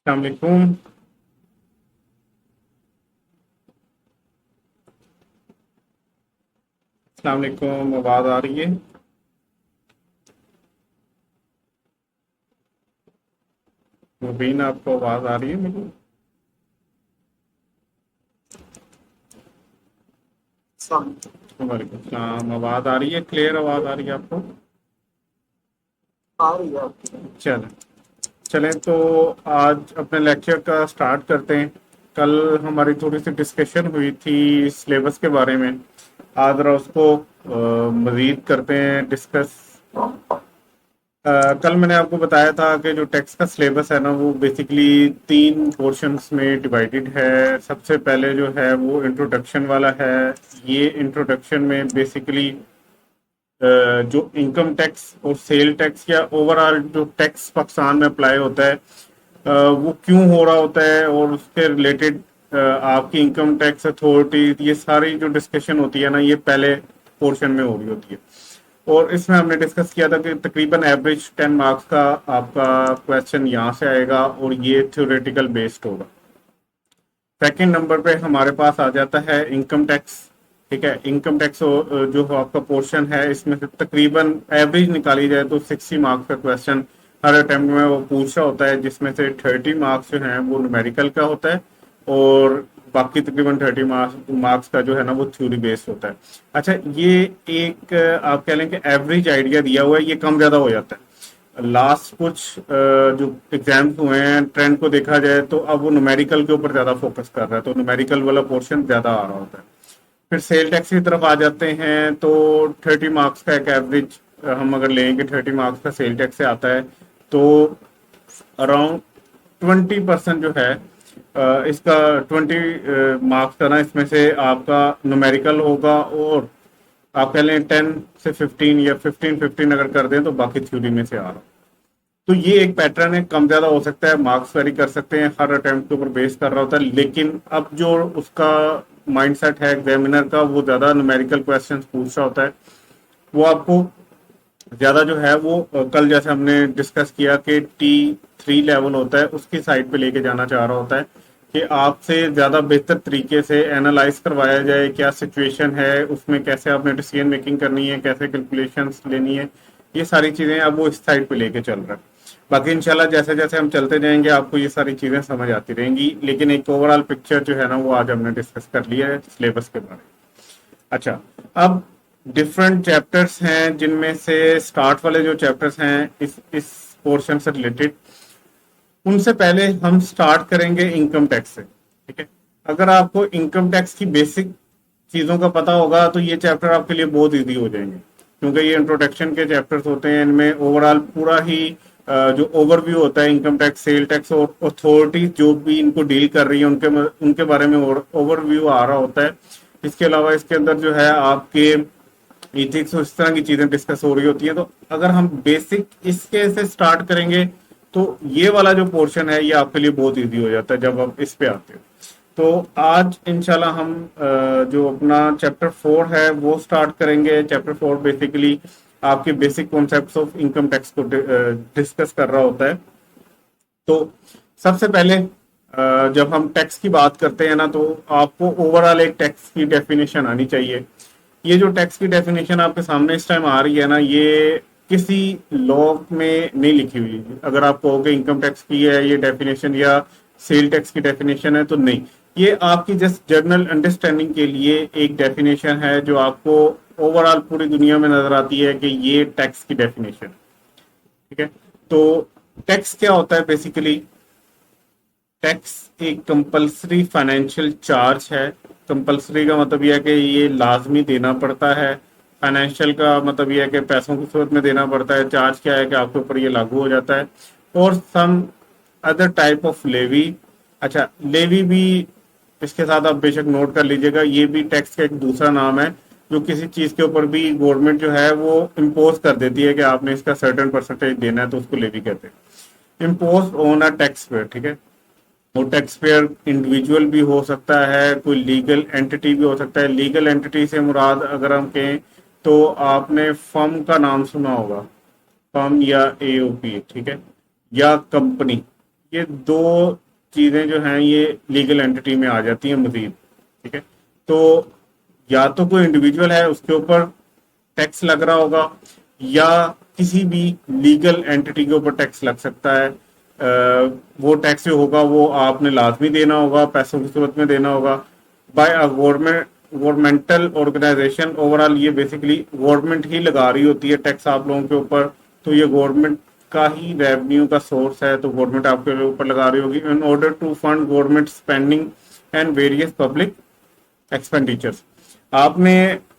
अस्सलाम वालेकुम। अस्सलाम वालेकुम, आवाज़ आ रही है? मुबीन, आपको आवाज़ आ रही है मेरी? हाँ, वालेकुम सलाम। आवाज़ आ रही है? क्लियर आवाज़ आ रही है आपको? आ रही है आपकी। चलें। चलें तो आज अपने लेक्चर का स्टार्ट करते हैं। कल हमारी थोड़ी सी डिस्कशन हुई थी सिलेबस के बारे में। आज ज़रा उसको मज़ीद करते हैं डिस्कस। कल मैंने आपको बताया था कि जो टेक्स्ट का सिलेबस है ना, वो बेसिकली तीन पोर्शंस में डिवाइडेड है। सबसे पहले जो है वो इंट्रोडक्शन वाला है। ये इंट्रोडक्शन में बेसिकली जो इनकम टैक्स और सेल टैक्स या ओवरऑल जो टैक्स पाकिस्तान में अप्लाई होता है, वो क्यों हो रहा होता है और उसके रिलेटेड आपकी इनकम टैक्स अथॉरिटी, ये सारी जो डिस्कशन होती है ना, ये पहले पोर्शन में हो रही होती है। और इसमें हमने डिस्कस किया था कि तकरीबन एवरेज 10 मार्क्स का आपका क्वेश्चन यहाँ से आएगा और ये थ्योरेटिकल बेस्ड होगा। सेकंड नंबर पे हमारे पास आ जाता है इनकम टैक्स। ठीक है, इनकम टैक्स जो आपका पोर्शन है, इसमें से तकरीबन एवरेज निकाली जाए तो 60 मार्क्स का क्वेश्चन हर अटेम्प्ट में वो पूछ रहा होता है, जिसमें से 30 मार्क्स जो हैं वो न्यूमेरिकल का होता है और बाकी तकरीबन 30 मार्क्स का जो है ना वो थ्योरी बेस्ड होता है। अच्छा, ये एक आप कह लें कि एवरेज आइडिया दिया हुआ है, ये कम ज़्यादा हो जाता है। लास्ट कुछ जो एग्जाम्स हुए हैं, ट्रेंड को देखा जाए तो अब वो न्यूमेरिकल के ऊपर ज़्यादा फोकस कर रहा है, तो न्यूमेरिकल वाला पोर्शन ज़्यादा आ रहा होता है। फिर सेल टैक्स की तरफ आ जाते हैं तो 30 मार्क्स का एक एवरेज हम अगर लें कि 30 मार्क्स का सेल टैक्स से आता है, तो अराउंड 20% जो है इसका 20 मार्क्स का ना, इसमें से आपका न्यूमेरिकल होगा और आप कह लें 10 से 15 या 15-15 अगर कर दें तो बाकी थ्योरी में से आ रहा। तो ये एक पैटर्न है, कम ज्यादा हो सकता है, मार्क्स वेरी कर सकते हैं, हर अटेम्प्ट के ऊपर बेस कर रहा होता है, लेकिन अब जो उसका माइंडसेट है एग्जामिनर का, वो ज्यादा न्यूमेरिकल क्वेश्चंस पूछ रहा होता है। वो आपको ज्यादा जो है वो कल जैसे हमने डिस्कस किया कि T3 लेवल होता है, उसकी साइड पे लेके जाना चाह रहा होता है कि आपसे ज्यादा बेहतर तरीके से एनालाइज करवाया जाए क्या सिचुएशन है, उसमें कैसे आपने डिसीजन मेकिंग करनी है, कैसे कैलकुलेशंस लेनी है। ये सारी चीजें अब वो इस साइड पे लेके चल रहा है। बाकी इंशाल्लाह जैसे जैसे हम चलते जाएंगे आपको ये सारी चीजें समझ आती रहेंगी, लेकिन एक ओवरऑल पिक्चर जो है ना वो आज हमने डिस्कस कर लिया है सिलेबस के बारे में। अच्छा, अब डिफरेंट चैप्टर्स हैं, जिनमें से स्टार्ट वाले जो चैप्टर्स हैं इस पोर्शन से रिलेटेड, उनसे पहले हम स्टार्ट करेंगे इनकम टैक्स से। ठीक है, अगर आपको इनकम टैक्स की बेसिक चीजों का पता होगा तो ये चैप्टर आपके लिए बहुत इजी हो जाएंगे, क्योंकि ये इंट्रोडक्शन के चैप्टर्स होते हैं। इनमें ओवरऑल पूरा ही जो ओवरव्यू होता है इनकम टैक्स, सेल टैक्स और अथॉरिटी जो भी इनको डील कर रही है उनके उनके बारे में ओवरव्यू आ रहा होता है। इसके अलावा इसके अंदर जो है आपके इथिक्स और इस तरह की चीजें डिस्कस हो रही होती है। तो अगर हम बेसिक इसके से स्टार्ट करेंगे तो ये वाला जो पोर्शन है ये आपके लिए बहुत इजी हो जाता है जब आप इस पे आते हो। तो आज इंशाल्लाह हम जो अपना चैप्टर 4 है वो स्टार्ट करेंगे। चैप्टर 4 बेसिकली आपके basic concepts of income tax को डिस्कस कर रहा होता है। तो सबसे पहले जब हम टैक्स की बात करते हैं ना, तो आपको ओवरऑल एक टैक्स की डेफिनेशन आनी चाहिए। ये जो टैक्स की डेफिनेशन आपके सामने इस टाइम आ रही है ना, ये किसी लॉ में नहीं लिखी हुई। अगर आप कहोगे इनकम टैक्स की है ये डेफिनेशन या सेल टैक्स की डेफिनेशन है, तो नहीं, ये आपकी जस्ट जर्नल अंडरस्टैंडिंग के लिए एक डेफिनेशन है जो आपको ओवरऑल पूरी दुनिया में नजर आती है कि ये टैक्स की डेफिनेशन। ठीक है, तो टैक्स क्या होता है बेसिकली? टैक्स एक कंपलसरी फाइनेंशियल चार्ज है। कंपलसरी का मतलब यह है कि ये लाजमी देना पड़ता है। फाइनेंशियल का मतलब यह है कि पैसों की सूरत में देना पड़ता है। चार्ज क्या है कि आपके ऊपर ये लागू हो जाता है। और some other type of levy. अच्छा, लेवी भी इसके साथ आप बेशक नोट कर लीजिएगा, ये भी टैक्स का एक दूसरा नाम है, जो किसी चीज के ऊपर भी गवर्नमेंट जो है वो इम्पोज कर देती है कि आपने इसका सर्टेन परसेंटेज देना है, तो उसको लेवी कहते हैं। Impose on a tax payer. ठीक है, वो टैक्स पेयर इंडिविजुअल भी हो सकता है, कोई लीगल एंटिटी भी हो सकता है। लीगल एंटिटी से मुराद अगर हम कहें तो आपने फर्म का नाम सुना होगा, फर्म या एओपी। ठीक है, या कंपनी, ये दो चीजें जो हैं ये लीगल एंटिटी में आ जाती हैं मजीद। ठीक है, तो या तो कोई इंडिविजुअल है उसके ऊपर टैक्स लग रहा होगा, या किसी भी लीगल एंटिटी के ऊपर टैक्स लग सकता है। वो टैक्स जो होगा वो आपने लाजमी देना होगा, पैसों की सूरत में देना होगा बाय अ गवर्नमेंटल ऑर्गेनाइजेशन। ओवरऑल ये बेसिकली गवर्नमेंट ही लगा रही होती है टैक्स आप लोगों के ऊपर, तो ये गवर्नमेंट का ही रेवेन्यू का सोर्स है, तो गवर्नमेंट आपके ऊपर लगा रही होगी in order to fund government spending and various public expenditures. आपने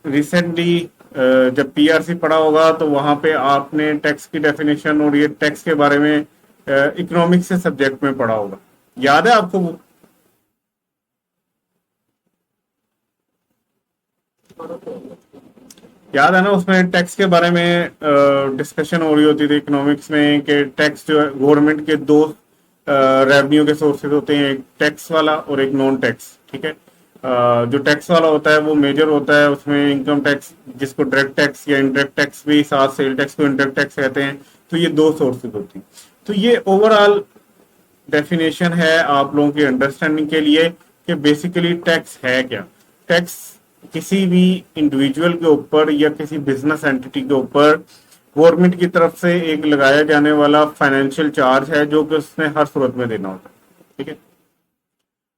रिसेंटली जब पीआरसी पढ़ा होगा तो वहां पे आपने टैक्स की डेफिनेशन और ये टैक्स के बारे में इकोनॉमिक्स से सब्जेक्ट में पढ़ा होगा, याद है आपको वो? याद है ना, उसमें टैक्स के बारे में डिस्कशन हो रही होती थी इकोनॉमिक्स में कि टैक्स जो है गवर्नमेंट के दो रेवेन्यू के सोर्सेज होते हैं, एक टैक्स वाला और एक नॉन टैक्स। ठीक है, जो टैक्स वाला होता है वो मेजर होता है, उसमें इनकम टैक्स जिसको डायरेक्ट टैक्स या इनडायरेक्ट टैक्स भी साथ, सेल टैक्स को इनडायरेक्ट टैक्स कहते हैं। तो ये दो सोर्सेज होती हैं। तो ये ओवरऑल डेफिनेशन है आप लोगों की अंडरस्टैंडिंग के लिए कि बेसिकली टैक्स है क्या। टैक्स किसी भी इंडिविजुअल के ऊपर या किसी बिजनेस एंटिटी के ऊपर गवर्नमेंट की तरफ से एक लगाया जाने वाला फाइनेंशियल चार्ज है जो कि उसने हर सूरत में देना होता है। ठीक है,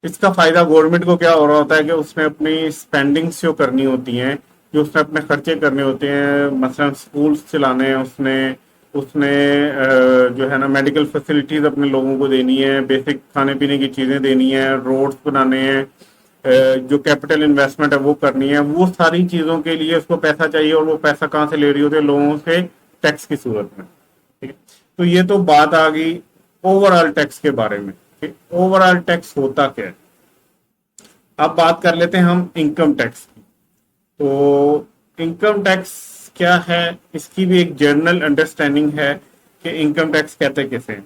इसका फायदा गवर्नमेंट को क्या हो रहा होता है कि उसने अपनी स्पेंडिंग्स जो करनी होती हैं, जो उसने अपने खर्चे करने होते हैं, मसलन स्कूल्स चलाने हैं, उसने उसने जो है ना मेडिकल फैसिलिटीज अपने लोगों को देनी है, बेसिक खाने पीने की चीजें देनी है, रोड्स बनाने हैं, जो कैपिटल इन्वेस्टमेंट है वो करनी है, वो सारी चीजों के लिए उसको पैसा चाहिए। और वो पैसा कहाँ से ले रही होती है? लोगों से, टैक्स की सूरत में। ठीक है, तो ये तो बात आ गई ओवरऑल टैक्स के बारे में। ओवरऑल टैक्स होता क्या है? अब बात कर लेते हैं हम इनकम टैक्स की। तो इनकम टैक्स क्या है, इसकी भी एक जनरल अंडरस्टैंडिंग है कि इनकम टैक्स कहते किसे हैं।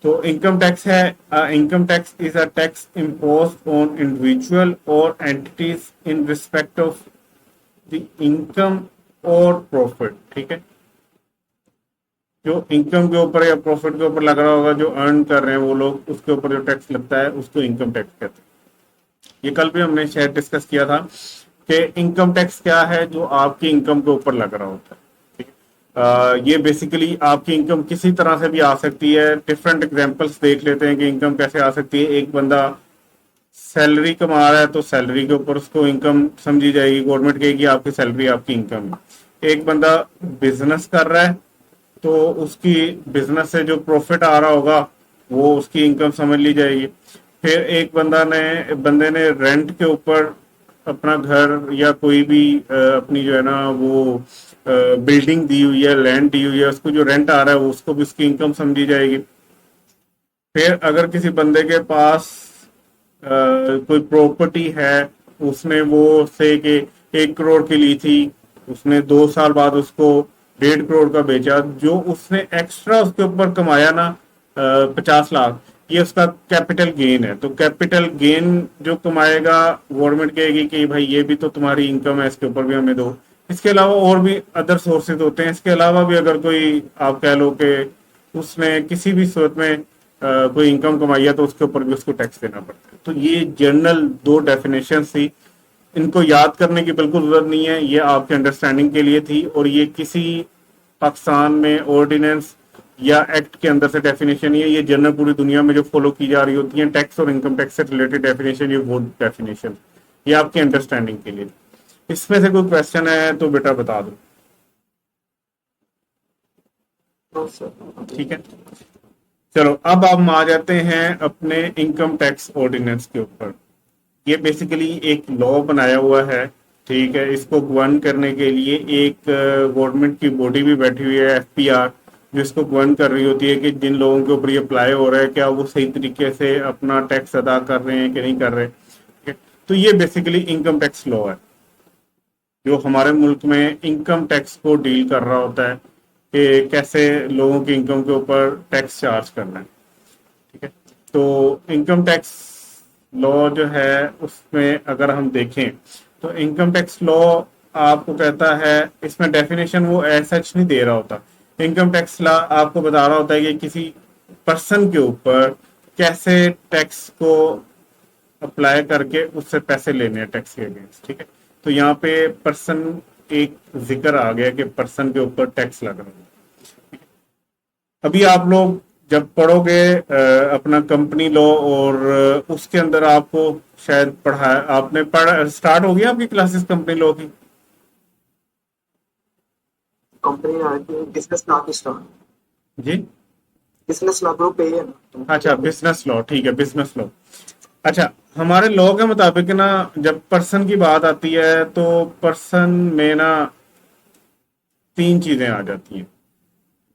तो इनकम टैक्स है, income tax is a tax imposed on individual और entities in respect of the income और प्रॉफिट। ठीक है, जो इनकम के ऊपर या प्रॉफिट के ऊपर लग रहा होगा, जो अर्न कर रहे हैं वो लोग, उसके ऊपर जो टैक्स लगता है उसको इनकम टैक्स कहते हैं। ये कल भी हमने शायद डिस्कस किया था कि इनकम टैक्स क्या है, जो आपकी इनकम के ऊपर लग रहा होता है। ठीक है, ये बेसिकली आपकी इनकम किसी तरह से भी आ सकती है। डिफरेंट एग्जांपल्स देख लेते हैं कि इनकम कैसे आ सकती है। एक बंदा सैलरी कमा रहा है तो सैलरी के ऊपर उसको इनकम समझी जाएगी, गवर्नमेंट कहेगी आपकी सैलरी आपकी इनकम है। एक बंदा बिजनेस कर रहा है तो उसकी बिजनेस से जो प्रॉफिट आ रहा होगा वो उसकी इनकम समझ ली जाएगी। फिर एक बंदे ने रेंट के ऊपर अपना घर या कोई भी अपनी जो है ना वो बिल्डिंग दी हुई है, लैंड दी हुई है, उसको जो रेंट आ रहा है वो उसको भी उसकी इनकम समझी जाएगी। फिर अगर किसी बंदे के पास कोई प्रॉपर्टी है, उसने वो से कि 1 करोड़ की ली थी, उसने 2 साल बाद उसको 1.5 करोड़ का बेचा, जो उसने एक्स्ट्रा उसके ऊपर कमाया ना 50 लाख, ये उसका कैपिटल गेन है। तो कैपिटल गेन जो कमाएगा गवर्नमेंट कहेगी कि भाई ये भी तो तुम्हारी इनकम है, इसके ऊपर भी हमें दो। इसके अलावा और भी अदर सोर्सेज होते हैं। इसके अलावा भी अगर कोई आप कह लो कि उसने किसी भी सूरत में कोई इनकम कमाई है तो उसके ऊपर भी उसको टैक्स देना पड़ता है। तो ये जनरल दो डेफिनेशन थी, इनको याद करने की बिल्कुल जरूरत नहीं है, ये आपके अंडरस्टैंडिंग के लिए थी। और ये किसी पाकिस्तान में ऑर्डिनेंस या एक्ट के अंदर से डेफिनेशन है, ये जनरल पूरी दुनिया में जो फॉलो की जा रही होती है टैक्स और इनकम टैक्स से रिलेटेड डेफिनेशन, ये वो डेफिनेशन, ये आपकी अंडरस्टैंडिंग के लिए। इसमें से कोई क्वेश्चन है तो बेटा बता दो। ठीक है, चलो अब हम आ जाते हैं अपने इनकम टैक्स ऑर्डिनेंस के ऊपर। ये बेसिकली एक लॉ बनाया हुआ है। ठीक है, इसको गवर्न करने के लिए एक गवर्नमेंट की बॉडी भी बैठी हुई है, एफपीआर, जो इसको गवर्न कर रही होती है कि जिन लोगों के ऊपर ये अप्लाई हो रहा है क्या वो सही तरीके से अपना टैक्स अदा कर रहे हैं कि नहीं कर रहे। ठीक है, तो ये बेसिकली इनकम टैक्स लॉ है जो हमारे मुल्क में इनकम टैक्स को डील कर रहा होता है कि कैसे लोगों की इनकम के ऊपर टैक्स चार्ज करना है। ठीक है, तो इनकम टैक्स लॉ जो है उसमें अगर हम देखें तो इनकम टैक्स लॉ आपको कहता है, इसमें डेफिनेशन वो ऐसा सच नहीं दे रहा होता। इनकम टैक्स लॉ आपको बता रहा होता है कि किसी पर्सन के ऊपर कैसे टैक्स को अप्लाई करके उससे पैसे लेने हैं टैक्स के अगेंस्ट, ठीक है। तो यहाँ पे पर्सन एक जिक्र आ गया कि पर्सन के ऊपर टैक्स लग रहा है। अभी आप लोग जब पढ़ोगे अपना कंपनी लॉ, और उसके अंदर आपको शायद पढ़ा आपने पढ़ स्टार्ट हो गया आपकी क्लासेस कंपनी लॉ की? कंपनी आती है बिजनेस लॉ की स्टार्ट। जी, बिजनेस लॉ ग्रुप है ना। अच्छा बिजनेस लॉ, ठीक है, बिजनेस लॉ। अच्छा, हमारे लॉ के मुताबिक ना जब पर्सन की बात आती है तो पर्सन में ना तीन चीजें आ जाती हैं।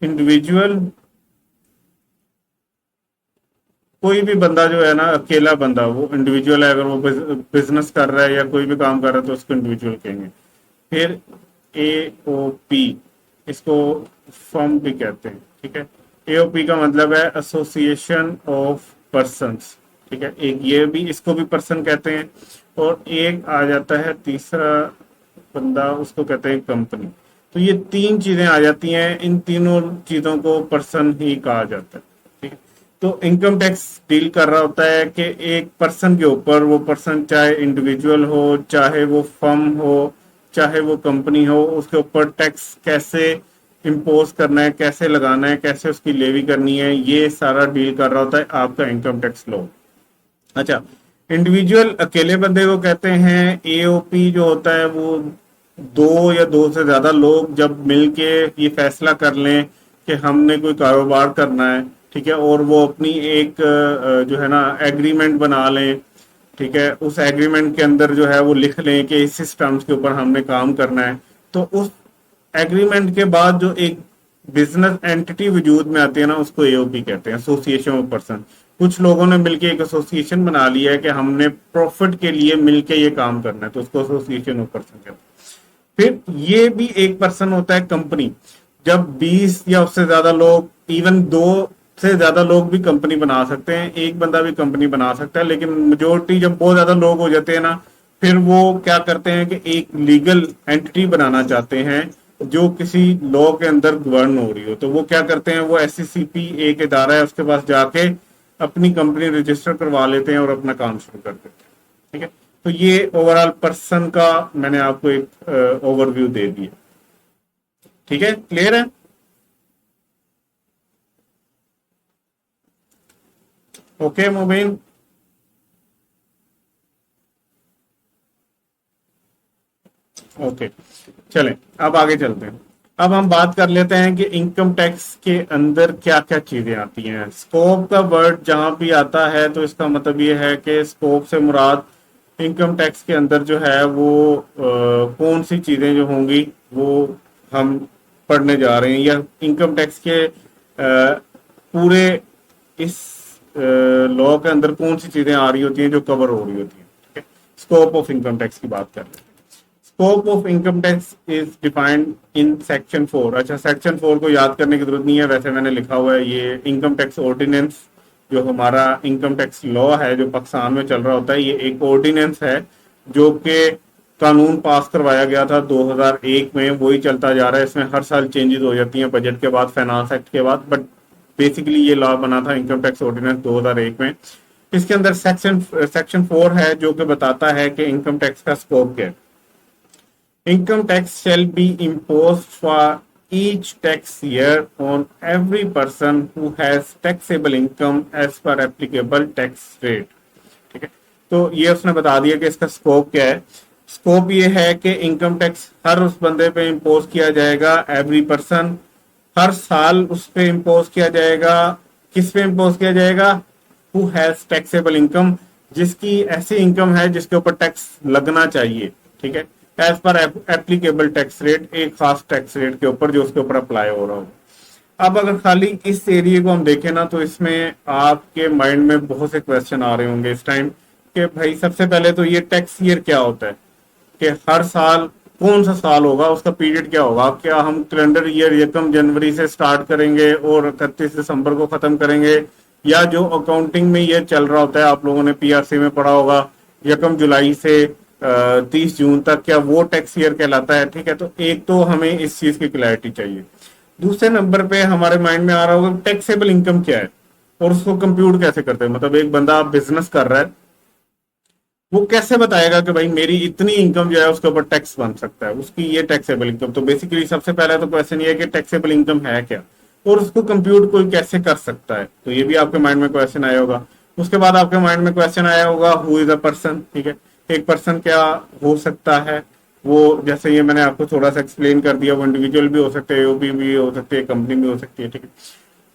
इंडिविजुअल, कोई भी बंदा जो है ना अकेला बंदा वो इंडिविजुअल है, अगर वो बिजनेस कर रहा है या कोई भी काम कर रहा है तो उसको इंडिविजुअल कहेंगे। फिर एओपी, इसको फर्म भी कहते हैं, ठीक है। एओपी का मतलब है एसोसिएशन ऑफ पर्संस, ठीक है, एक ये भी, इसको भी पर्सन कहते हैं। और एक आ जाता है तीसरा बंदा, उसको कहते हैं कंपनी। तो ये तीन चीजें आ जाती हैं, इन तीनों चीजों को पर्सन ही कहा जाता है, ठीक है। तो इनकम टैक्स डील कर रहा होता है कि एक पर्सन के ऊपर, वो पर्सन चाहे इंडिविजुअल हो, चाहे वो फर्म हो, चाहे वो कंपनी हो, उसके ऊपर टैक्स कैसे इम्पोज करना है, कैसे लगाना है, कैसे उसकी लेवी करनी है, ये सारा डील कर रहा होता है आपका इनकम टैक्स लॉ। अच्छा, इंडिविजुअल अकेले बंदे को कहते हैं। एओपी जो होता है वो दो या दो से ज्यादा लोग जब मिलके ये फैसला कर लें कि हमने कोई कारोबार करना है, ठीक है, और वो अपनी एक जो है ना एग्रीमेंट बना लें, ठीक है, उस एग्रीमेंट के अंदर जो है वो लिख लें कि इस टर्म्स के ऊपर हमने काम करना है। तो उस एग्रीमेंट के बाद जो एक बिजनेस एंटिटी वजूद में आती है ना, उसको एओपी कहते हैं, एसोसिएशन ऑफ पर्सन। कुछ लोगों ने मिलके एक एसोसिएशन बना लिया है कि हमने प्रॉफिट के लिए मिलके ये काम करना है, तो उसको एसोसिएशन ऑफ पर्सन कहते हैं। फिर ये भी एक पर्सन होता है कंपनी। जब 20 या उससे ज्यादा लोग, इवन दो से ज्यादा लोग भी कंपनी बना सकते हैं, एक बंदा भी कंपनी बना सकता है, लेकिन मेजोरिटी जब बहुत ज्यादा लोग हो जाते हैं ना, फिर वो क्या करते हैं कि एक लीगल एंटिटी बनाना चाहते हैं जो किसी लॉ के अंदर गवर्न हो रही हो। तो वो क्या करते हैं, वो एससीसीपी एक इदारा है उसके पास जाके अपनी कंपनी रजिस्टर करवा लेते हैं और अपना काम शुरू कर देते हैं, ठीक है। तो ये ओवरऑल पर्सन का मैंने आपको एक ओवरव्यू दे दिया, ठीक है, क्लियर है? ओके मोबिन, ओके, चलें अब आगे चलते हैं। अब हम बात कर लेते हैं कि इनकम टैक्स के अंदर क्या क्या चीजें आती हैं। स्कोप का वर्ड जहां भी आता है तो इसका मतलब ये है कि स्कोप से मुराद इनकम टैक्स के अंदर जो है वो कौन सी चीजें जो होंगी वो हम पढ़ने जा रहे हैं, या इनकम टैक्स के पूरे इस लॉ के अंदर कौन सी चीजें आ रही होती हैं जो कवर हो रही होती हैं, ठीक है। स्कोप ऑफ इनकम टैक्स की बात कर रहे हैं। Scope of income tax is defined in section 4। अच्छा, सेक्शन 4 को याद करने की जरूरत नहीं है, वैसे मैंने लिखा हुआ है। ये इनकम टैक्स ऑर्डिनेंस, जो हमारा इनकम टैक्स लॉ है जो पाकिस्तान में चल रहा होता है, ये एक ऑर्डिनेंस है जो कि कानून पास करवाया गया था 2001 में, वही चलता जा रहा है। इसमें हर साल चेंजेस हो जाती हैं बजट के बाद, फाइनेंस एक्ट के बाद, बट बेसिकली ये लॉ बना था इनकम टैक्स ऑर्डिनेंस 2001 में। इसके अंदर सेक्शन 4 है जो कि बताता है कि इनकम टैक्स का स्कोप क्या है। Income tax shall be imposed for each tax year on every person who has taxable income as per applicable tax rate, ठीक है। तो ये उसने बता दिया कि इसका स्कोप क्या है। स्कोप ये है कि इनकम टैक्स हर उस बंदे पे इम्पोज किया जाएगा, एवरी पर्सन, हर साल उस पे इम्पोज किया जाएगा। किस पे इम्पोज किया जाएगा? हु हैज टैक्सेबल इनकम, जिसकी ऐसी इनकम है जिसके ऊपर टैक्स लगना चाहिए, ठीक है, as per applicable tax rate, एक खास टैक्स रेट के ऊपर जो उसके ऊपर अप्लाई हो रहा हो। अब अगर खाली इस एरिया को हम देखें ना, तो इसमें आपके माइंड में बहुत से क्वेश्चन आ रहे होंगे इस टाइम कि भाई सबसे पहले तो ये टैक्स ईयर क्या होता है, कि हर साल कौन सा साल होगा, उसका पीरियड क्या होगा। क्या हम कैलेंडर ईयर 1 जनवरी से स्टार्ट करेंगे और 31 दिसंबर को खत्म करेंगे, या जो अकाउंटिंग में ये चल रहा होता है, आप लोगों ने पीआरसी में पढ़ा होगा, 1 जुलाई से 30 जून तक, क्या वो टैक्स ईयर कहलाता है, ठीक है। तो एक तो हमें इस चीज की क्लैरिटी चाहिए। दूसरे नंबर पे हमारे माइंड में आ रहा होगा टैक्सेबल इनकम क्या है। और उसको कंप्यूट कैसे करते हैं, मतलब एक बंदा बिजनेस कर रहा है, वो कैसे बताएगा कि भाई मेरी इतनी इनकम जो है उसके ऊपर टैक्स बन सकता है, उसकी ये टैक्सेबल इनकम। तो बेसिकली सबसे पहला तो क्वेश्चन ये है कि टैक्सेबल इनकम है क्या, और उसको कंप्यूट कोई कैसे कर सकता है, तो ये भी आपके माइंड में क्वेश्चन आया होगा। उसके बाद आपके माइंड में क्वेश्चन आया होगा हु इज अ पर्सन, ठीक है, एक पर्सन क्या हो सकता है। वो जैसे ये मैंने आपको थोड़ा सा एक्सप्लेन कर दिया, वो इंडिविजुअल भी हो सकते हैं, ओपी भी हो सकते हैं, कंपनी भी हो सकती है, ठीक है।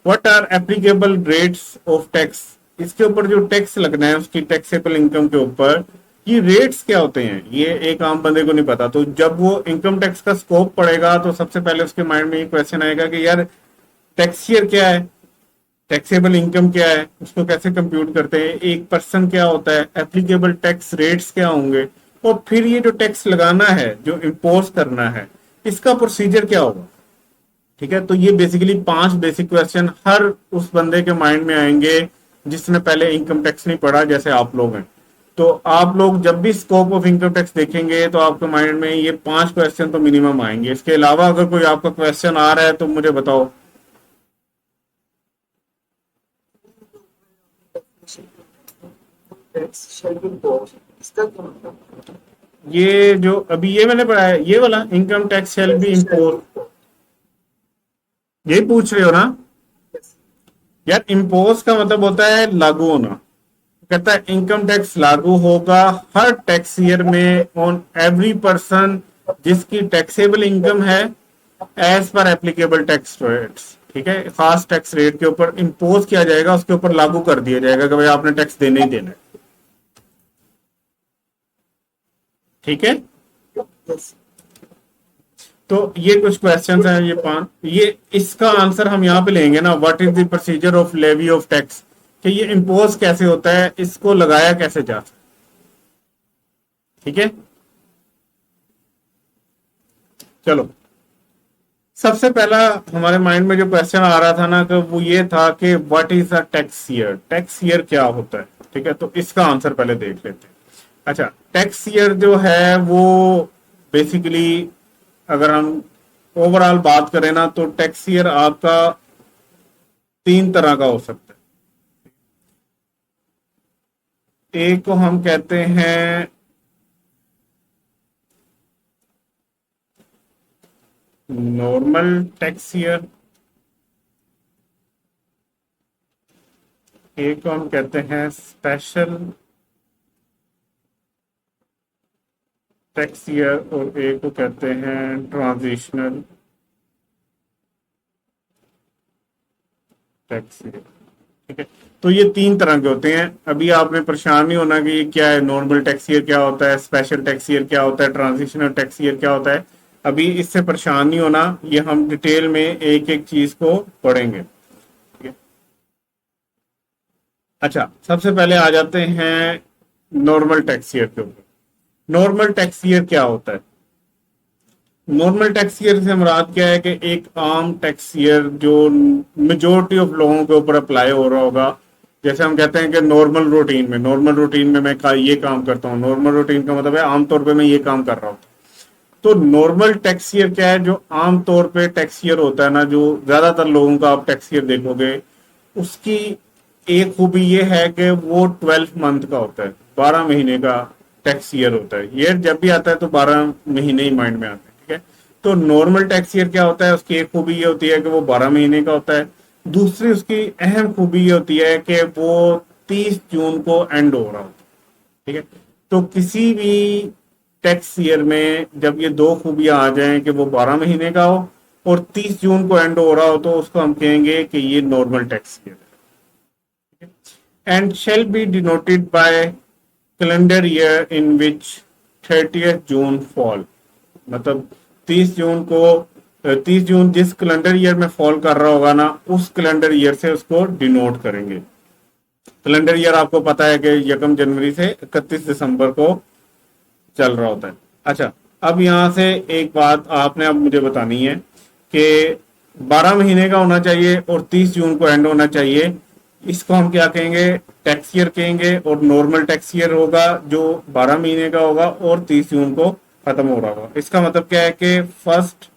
What are applicable rates of tax, इसके ऊपर जो टैक्स लगना है उसकी टैक्सेबल इनकम के ऊपर, ये रेट्स क्या होते हैं ये एक आम बंदे को नहीं पता। तो जब वो इनकम टैक्स का स्कोप पड़ेगा तो सबसे पहले उसके माइंड में ये क्वेश्चन आएगा कि यार टैक्स ईयर क्या है, टैक्सेबल इनकम क्या है, उसको कैसे कंप्यूट करते हैं, एक पर्सन क्या होता है, एप्लीकेबल टैक्स रेट्स क्या होंगे, और फिर ये जो टैक्स लगाना है जो इम्पोज करना है इसका प्रोसीजर क्या होगा, ठीक है। तो ये बेसिकली 5 बेसिक क्वेश्चन हर उस बंदे के माइंड में आएंगे जिसने पहले इनकम टैक्स नहीं पढ़ा, जैसे आप लोग हैं। तो आप लोग जब भी स्कोप ऑफ इनकम टैक्स देखेंगे तो आपके माइंड में ये 5 क्वेश्चन तो मिनिमम आएंगे। इसके अलावा अगर कोई आपका क्वेश्चन आ रहा है तो मुझे बताओ। Tax shall be imposed. इसका क्या मतलब? ये जो अभी ये मैंने पढ़ा है, ये वाला income tax shall be Tax shall be impose, imposed. यही पूछ रहे हो ना। Yes. यार इम्पोज का मतलब होता है लागू होना, कहता है इनकम टैक्स लागू होगा हर टैक्स ईयर में ऑन एवरी पर्सन जिसकी टैक्सेबल इनकम है as per applicable tax rates, ठीक है। खास टैक्स रेट के ऊपर इम्पोज किया जाएगा, उसके ऊपर लागू कर दिया जाएगा कि भाई आपने टैक्स देना ही देना है, ठीक है। Yes. तो ये कुछ क्वेश्चंस हैं, ये 5, ये इसका आंसर हम यहाँ पे लेंगे ना, what is the procedure of levy of tax, कि ये इम्पोज कैसे होता है, इसको लगाया कैसे जा सकता, ठीक है। चलो, सबसे पहला हमारे माइंड में जो क्वेश्चन आ रहा था ना, कि वो ये था कि what is a tax year, tax year क्या होता है, ठीक है। तो इसका आंसर पहले देख लेते हैं। अच्छा, टैक्स ईयर जो है वो बेसिकली अगर हम ओवरऑल बात करें ना, तो टैक्स ईयर आपका 3 तरह का हो सकता है। एक को हम कहते हैं नॉर्मल टैक्स ईयर, एक को हम कहते हैं स्पेशल टैक्स ईयर, और एक को कहते हैं ट्रांजिशनल टैक्स ईयर, ठीक है। तो ये 3 तरह के होते हैं। अभी आपने परेशान नहीं होना कि ये क्या है, नॉर्मल टैक्स ईयर क्या होता है, स्पेशल टैक्स ईयर क्या होता है, ट्रांजिशनल टैक्स ईयर क्या होता है, अभी इससे परेशान नहीं होना, ये हम डिटेल में एक एक चीज को पढ़ेंगे, ठीक है। अच्छा, सबसे पहले आ जाते हैं नॉर्मल टैक्स ईयर के ऊपर। नॉर्मल टैक्स ईयर क्या होता है, नॉर्मल टैक्स ईयर से मुराद क्या है कि एक आम टैक्स ईयर जो मेजोरिटी ऑफ लोगों के ऊपर अप्लाई हो रहा होगा। जैसे हम कहते हैं कि नॉर्मल रूटीन में, नॉर्मल रूटीन में मैं ये काम करता हूँ, नॉर्मल रूटीन का मतलब है आमतौर पे मैं ये काम कर रहा हूँ। तो नॉर्मल टैक्स ईयर क्या है, जो आमतौर पे टैक्स ईयर होता है ना, जो ज्यादातर लोगों का आप टैक्स ईयर देखोगे, उसकी एक खूबी ये है कि वो 12 मंथ का होता है, 12 महीने का टैक्स ईयर होता है। ईयर जब भी आता है तो 12 महीने ही माइंड में आते हैं, ठीक है। तो नॉर्मल टैक्स ईयर क्या होता है, उसकी एक खूबी ये होती है कि वो 12 महीने का होता है। दूसरी उसकी अहम खूबी ये होती है कि वो 30 जून को एंड हो रहा होता है, ठीक है। तो किसी भी टैक्स ईयर में जब ये 2 खूबियां आ जाएं कि वो 12 महीने का हो और 30 जून को एंड हो रहा हो, तो उसको हम कहेंगे कि ये नॉर्मल टैक्स ईयर है, and shall be denoted by calendar year in which 30th June fall, मतलब 30 जून को 30 जून जिस कैलेंडर ईयर में फॉल कर रहा होगा ना, उस कैलेंडर ईयर से उसको डिनोट करेंगे। कैलेंडर ईयर आपको पता है कि 1 जनवरी से 31 दिसंबर को चल रहा होता है। अच्छा, अब यहां से एक बात आपने अब मुझे बतानी है कि 12 महीने का होना चाहिए और 30 जून को एंड होना चाहिए, इसको हम क्या कहेंगे, टैक्स ईयर कहेंगे। और नॉर्मल टैक्स ईयर होगा जो 12 महीने का होगा और 30 जून को खत्म हो रहा होगा। इसका मतलब क्या है कि 1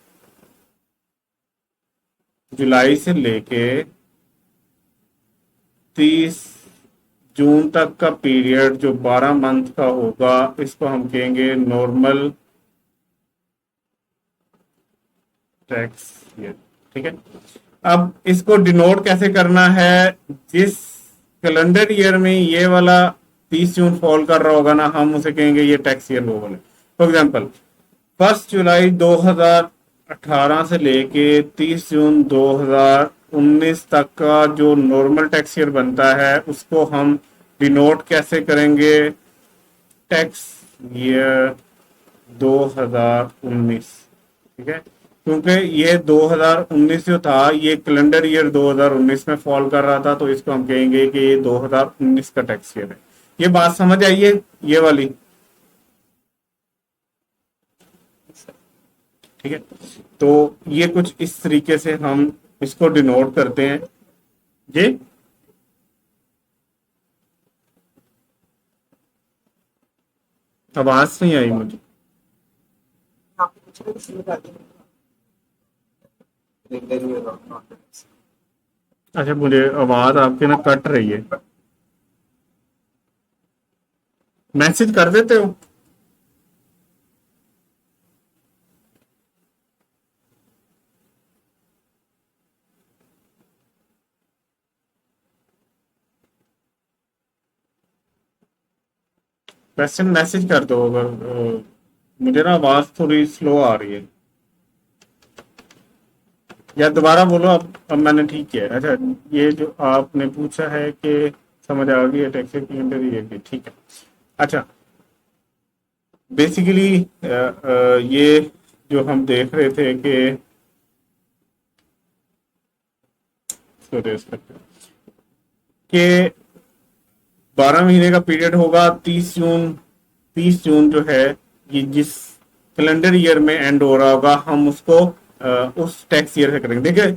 जुलाई से लेके 30 जून तक का पीरियड जो 12 मंथ का होगा, इसको हम कहेंगे नॉर्मल टैक्स ईयर। ठीक है, अब इसको डिनोट कैसे करना है? जिस कैलेंडर ईयर में ये वाला 30 जून फॉल कर रहा होगा ना, हम उसे कहेंगे ये टैक्स ईयर वो वाला। फॉर एग्जाम्पल 1 जुलाई 2018 से लेके 30 जून 2019 तक का जो नॉर्मल टैक्स ईयर बनता है, उसको हम डिनोट कैसे करेंगे? Tax year 2019। ठीक है, क्योंकि ये 2019 जो था, ये कैलेंडर ईयर 2019 में फॉल कर रहा था, तो इसको हम कहेंगे कि ये 2019 का टैक्स ईयर है। ये बात समझ आई है, ये वाली? ठीक है, तो ये कुछ इस तरीके से हम इसको डिनोट करते हैं। जी, आवाज नहीं आई मुझे। आपको कुछ नहीं समझ आती है। Calendar year of not. अच्छा, मुझे आवाज आपकी ना कट रही है, मैसेज कर देते हो? वैसे मैसेज कर दो अगर मुझे ना आवाज थोड़ी स्लो आ रही है, या दोबारा बोलो। अब मैंने ठीक किया है। अच्छा, ये जो आपने पूछा है कि समझ आ गई है टैक्स कैलेंडर ईयर की, ठीक है। अच्छा, बेसिकली ये जो हम देख रहे थे कि कि 12 महीने का पीरियड होगा। 30 जून जो है, ये जिस कैलेंडर ईयर में एंड हो रहा होगा, हम उसको उस टैक्स ईयर से करेंगे। देखिए,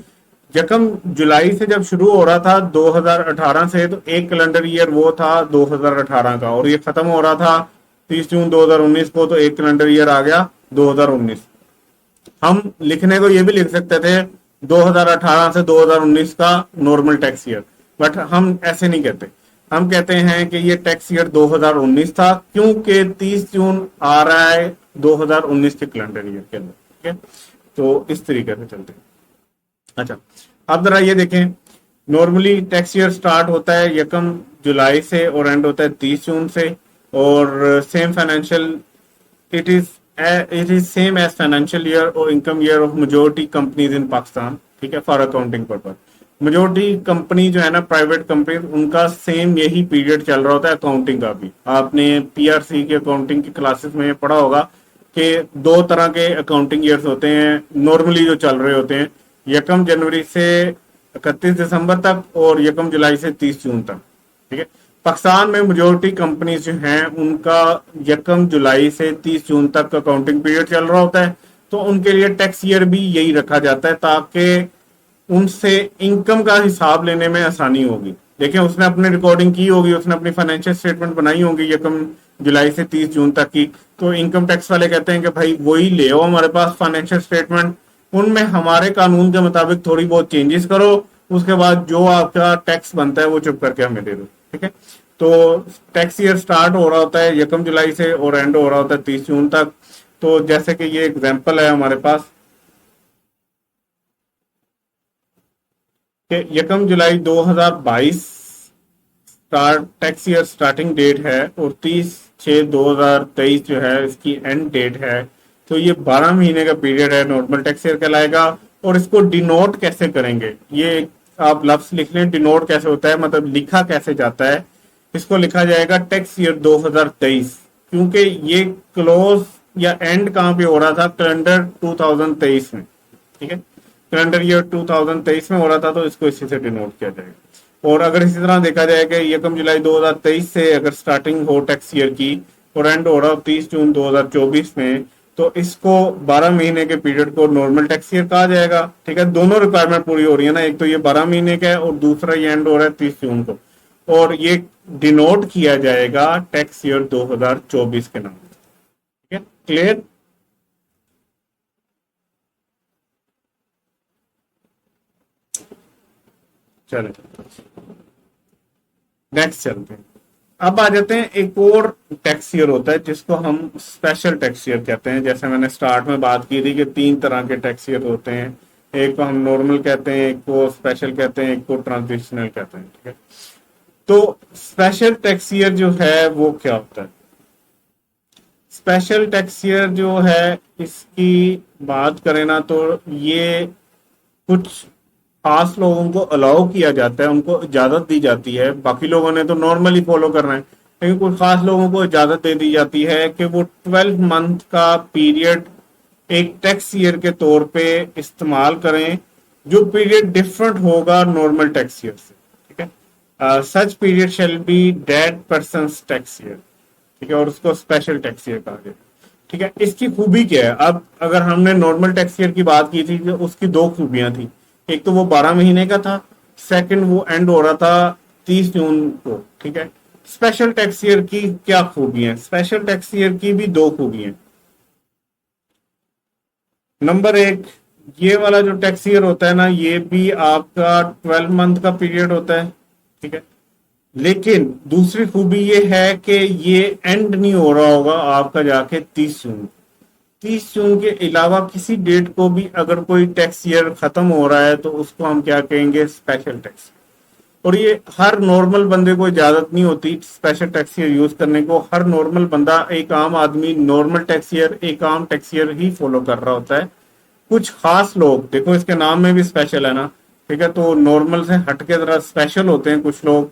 यकम जुलाई से जब शुरू हो रहा था 2018 से, तो एक कैलेंडर ईयर वो था 2018 का, और ये खत्म हो रहा था 30 जून 2019 को, तो एक कैलेंडर ईयर आ गया 2019। हम लिखने को ये भी लिख सकते थे 2018 से 2019 का नॉर्मल टैक्स ईयर, बट हम ऐसे नहीं कहते। हम कहते हैं कि ये टैक्स ईयर 2019 था, क्योंकि 30 जून आ रहा है 2019 के कैलेंडर ईयर के अंदर। ठीक है, तो इस तरीके से चलते हैं। अच्छा, अब जरा ये देखें, नॉर्मली टैक्स ईयर स्टार्ट होता है 1 जुलाई से और एंड होता है 30 जून से, और same financial it is it is same as financial year or income year of majority companies in Pakistan। ठीक है, for accounting purpose majority company जो है ना, प्राइवेट कंपनी, उनका सेम यही पीरियड चल रहा होता है अकाउंटिंग का भी। आपने पीआरसी की अकाउंटिंग की क्लासेस में पढ़ा होगा कि दो तरह के अकाउंटिंग ईयर्स होते हैं नॉर्मली जो चल रहे होते हैं, 1 जनवरी से 31 दिसंबर तक और 1 जुलाई से 30 जून तक। ठीक है, पाकिस्तान में मेजोरिटी कंपनीज जो हैं, उनका 1 जुलाई से 30 जून तक का अकाउंटिंग पीरियड चल रहा होता है, तो उनके लिए टैक्स ईयर भी यही रखा जाता है, ताकि उनसे इनकम का हिसाब लेने में आसानी होगी। देखिए, उसने अपनी रिकॉर्डिंग की होगी, उसने अपनी फाइनेंशियल स्टेटमेंट बनाई होगी 1 जुलाई से 30 जून तक की, तो इनकम टैक्स वाले कहते हैं कि भाई वही ले आओ हमारे पास फाइनेंशियल स्टेटमेंट, उनमें हमारे कानून के मुताबिक थोड़ी बहुत चेंजेस करो, उसके बाद जो आपका टैक्स बनता है वो चुप करके हमें दे दो। ठीक है, तो टैक्स ईयर स्टार्ट हो रहा होता है 1 जुलाई से और एंड हो रहा होता है 30 जून तक। तो जैसे कि ये एग्जांपल है हमारे पास कि 1 जुलाई 2022 start tax year starting date है, और 30/6/2023 जो है इसकी एंड डेट है। तो ये 12 महीने का पीरियड है, नॉर्मल टैक्स ईयर कहलाएगा। और इसको डिनोट कैसे करेंगे, ये आप लफ्ज लिख लें, डिनोट कैसे होता है, मतलब लिखा कैसे जाता है। इसको लिखा जाएगा टैक्स ईयर 2023, क्योंकि ये क्लोज या एंड कहां पे हो रहा था, कैलेंडर 2023 में। ठीक है, कैलेंडर ईयर 2023 में हो रहा था, तो इसको इसी से डिनोट किया जाएगा। और अगर इसी तरह देखा जाए कि 1 जुलाई 2023 से अगर स्टार्टिंग हो टैक्स ईयर की और एंड हो रहा हो 30 जून 2024 में, तो इसको 12 महीने के पीरियड को नॉर्मल टैक्स ईयर कहा जाएगा। ठीक है, दोनों रिक्वायरमेंट पूरी हो रही है ना, एक तो ये 12 महीने का है और दूसरा ये एंड हो रहा है 30 जून को, और ये डिनोट किया जाएगा टैक्स ईयर 2024 के नाम। ठीक है, क्लियर? चले, नेक्स्ट चलते हैं। अब आ जाते हैं, एक और टैक्स ईयर होता है जिसको हम स्पेशल टैक्स ईयर कहते हैं। जैसे मैंने स्टार्ट में बात की थी कि तीन तरह के टैक्स ईयर होते हैं, एक को हम नॉर्मल कहते हैं, एक को स्पेशल कहते हैं, एक को ट्रांजिशनल कहते हैं, ठीक है। तो स्पेशल टैक्स ईयर जो है वो क्या होता है? स्पेशल टैक्स ईयर जो है, इसकी बात करें ना तो ये कुछ खास लोगों को अलाउ किया जाता है, उनको इजाजत दी जाती है। बाकी लोगों ने तो नॉर्मली फॉलो करना है, लेकिन कुछ खास लोगों को इजाजत दे दी जाती है कि वो 12 मंथ का पीरियड एक टैक्स ईयर के तौर पे इस्तेमाल करें, जो पीरियड डिफरेंट होगा नॉर्मल टैक्स ईयर से, ठीक है। Such period shall be dead person tax year, ठीक है, और उसको स्पेशल टैक्स ईयर कहा गया, ठीक है। इसकी खूबी क्या है? अब अगर हमने नॉर्मल टैक्स ईयर की बात की थी तो उसकी दो खूबियां थी। एक तो वो 12 महीने का था, सेकंड वो एंड हो रहा था 30 जून को, ठीक है। स्पेशल टैक्स ईयर की क्या खूबियां? स्पेशल टैक्स ईयर की भी दो खूबियां। नंबर एक, ये वाला जो टैक्स ईयर होता है ना, ये भी आपका 12 मंथ का पीरियड होता है, ठीक है। लेकिन दूसरी खूबी ये है कि ये एंड नहीं हो रहा होगा आपका जाके 30 जून। 30 जून के अलावा किसी डेट को भी अगर कोई टैक्स ईयर खत्म हो रहा है तो उसको हम क्या कहेंगे? Special tax. और ये हर नॉर्मल बंदे को इजाजत नहीं होती स्पेशल टैक्स ईयर यूज करने को। हर नॉर्मल बंदा, एक आम आदमी नॉर्मल टैक्स ईयर, एक आम टैक्स ईयर ही फॉलो कर रहा होता है। कुछ खास लोग, देखो इसके नाम में भी स्पेशल है ना, ठीक है, तो नॉर्मल से हट के जरा स्पेशल होते हैं कुछ लोग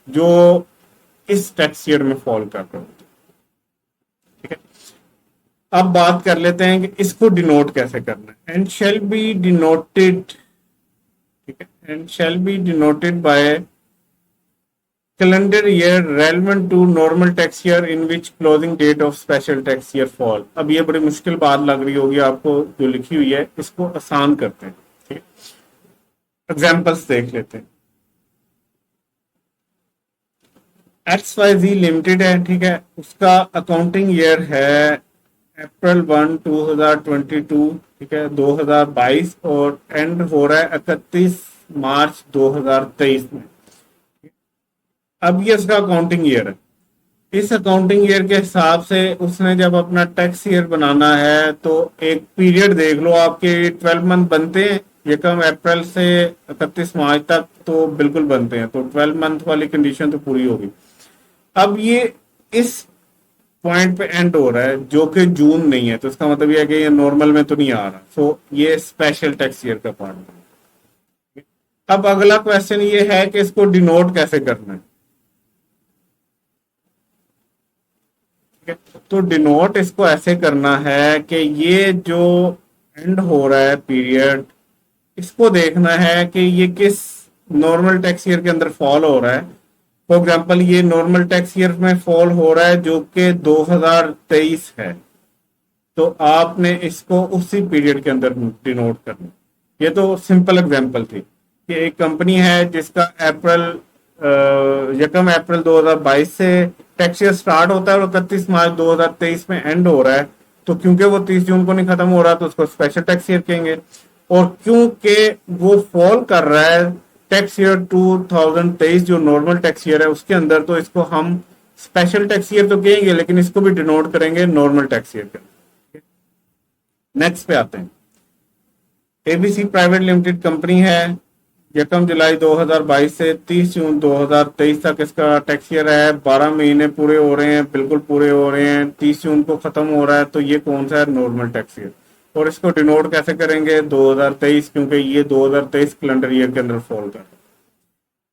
जो इस टैक्स ईयर में फॉल कर रहे होते हैं, ठीक है। अब बात कर लेते हैं कि इसको डिनोट कैसे करना है। एंड शेल बी डिनोटेड, ठीक है, and shall be denoted by calendar year relevant to normal tax year in which closing date of special tax year fall. अब ये बड़ी मुश्किल बात लग रही होगी आपको जो लिखी हुई है, इसको आसान करते हैं, ठीक है। एग्जाम्पल्स देख लेते हैं। XYZ लिमिटेड है, ठीक है, उसका अकाउंटिंग ईयर है April 1, 2022, ठीक है, 2022, और एंड हो रहा है 31 मार्च 2023 में। अब ये इसका अकाउंटिंग ईयर है। इस अकाउंटिंग ईयर के हिसाब से उसने जब अपना टैक्स ईयर बनाना है तो एक पीरियड देख लो, आपके 12 मंथ बनते हैं, ये कम अप्रैल से 31 मार्च तक तो बिल्कुल बनते हैं, तो 12 मंथ वाली कंडीशन तो पूरी होगी। अब ये इस पॉइंट पे एंड हो रहा है जो कि जून नहीं है, तो इसका मतलब ये है कि ये नॉर्मल में तो नहीं आ रहा, सो ये स्पेशल टैक्स ईयर का पार्ट है। अब अगला क्वेश्चन ये है कि इसको डिनोट कैसे करना है, ठीक है। तो डिनोट इसको ऐसे करना है कि ये जो एंड हो रहा है पीरियड, इसको देखना है कि ये किस नॉर्मल टैक्स ईयर के अंदर फॉल हो रहा है। फॉर एग्जाम्पल ये नॉर्मल टैक्स ईयर में फॉल हो रहा है जो कि 2023 है, तो आपने इसको उसी पीरियड के अंदर डिनोट करना। ये तो सिंपल एग्जांपल थी कि एक कंपनी है जिसका यकम अप्रैल 2022 से टैक्स ईयर स्टार्ट होता है और 31 मार्च 2023 में एंड हो रहा है, तो क्योंकि वो 30 जून को नहीं खत्म हो रहा तो उसको स्पेशल टैक्स ईयर कहेंगे। और क्योंकि वो फॉल कर रहा है टैक्स ईयर 2023 जो नॉर्मल टैक्स ईयर है उसके अंदर, तो इसको हम स्पेशल टैक्स ईयर तो कहेंगे लेकिन इसको भी डिनोट करेंगे नॉर्मल टैक्स ईयर के। नेक्स्ट पे आते हैं। एबीसी प्राइवेट लिमिटेड कंपनी है, यकम जुलाई 2022 से 30 जून 2023 तक इसका टैक्स ईयर है। 12 महीने पूरे हो रहे हैं, बिल्कुल पूरे हो रहे हैं, 30 जून को खत्म हो रहा है, तो ये कौन सा है? Normal tax year. और इसको डिनोट कैसे करेंगे? 2023, क्योंकि ये 2023 कैलेंडर ईयर के अंदर फॉल कर।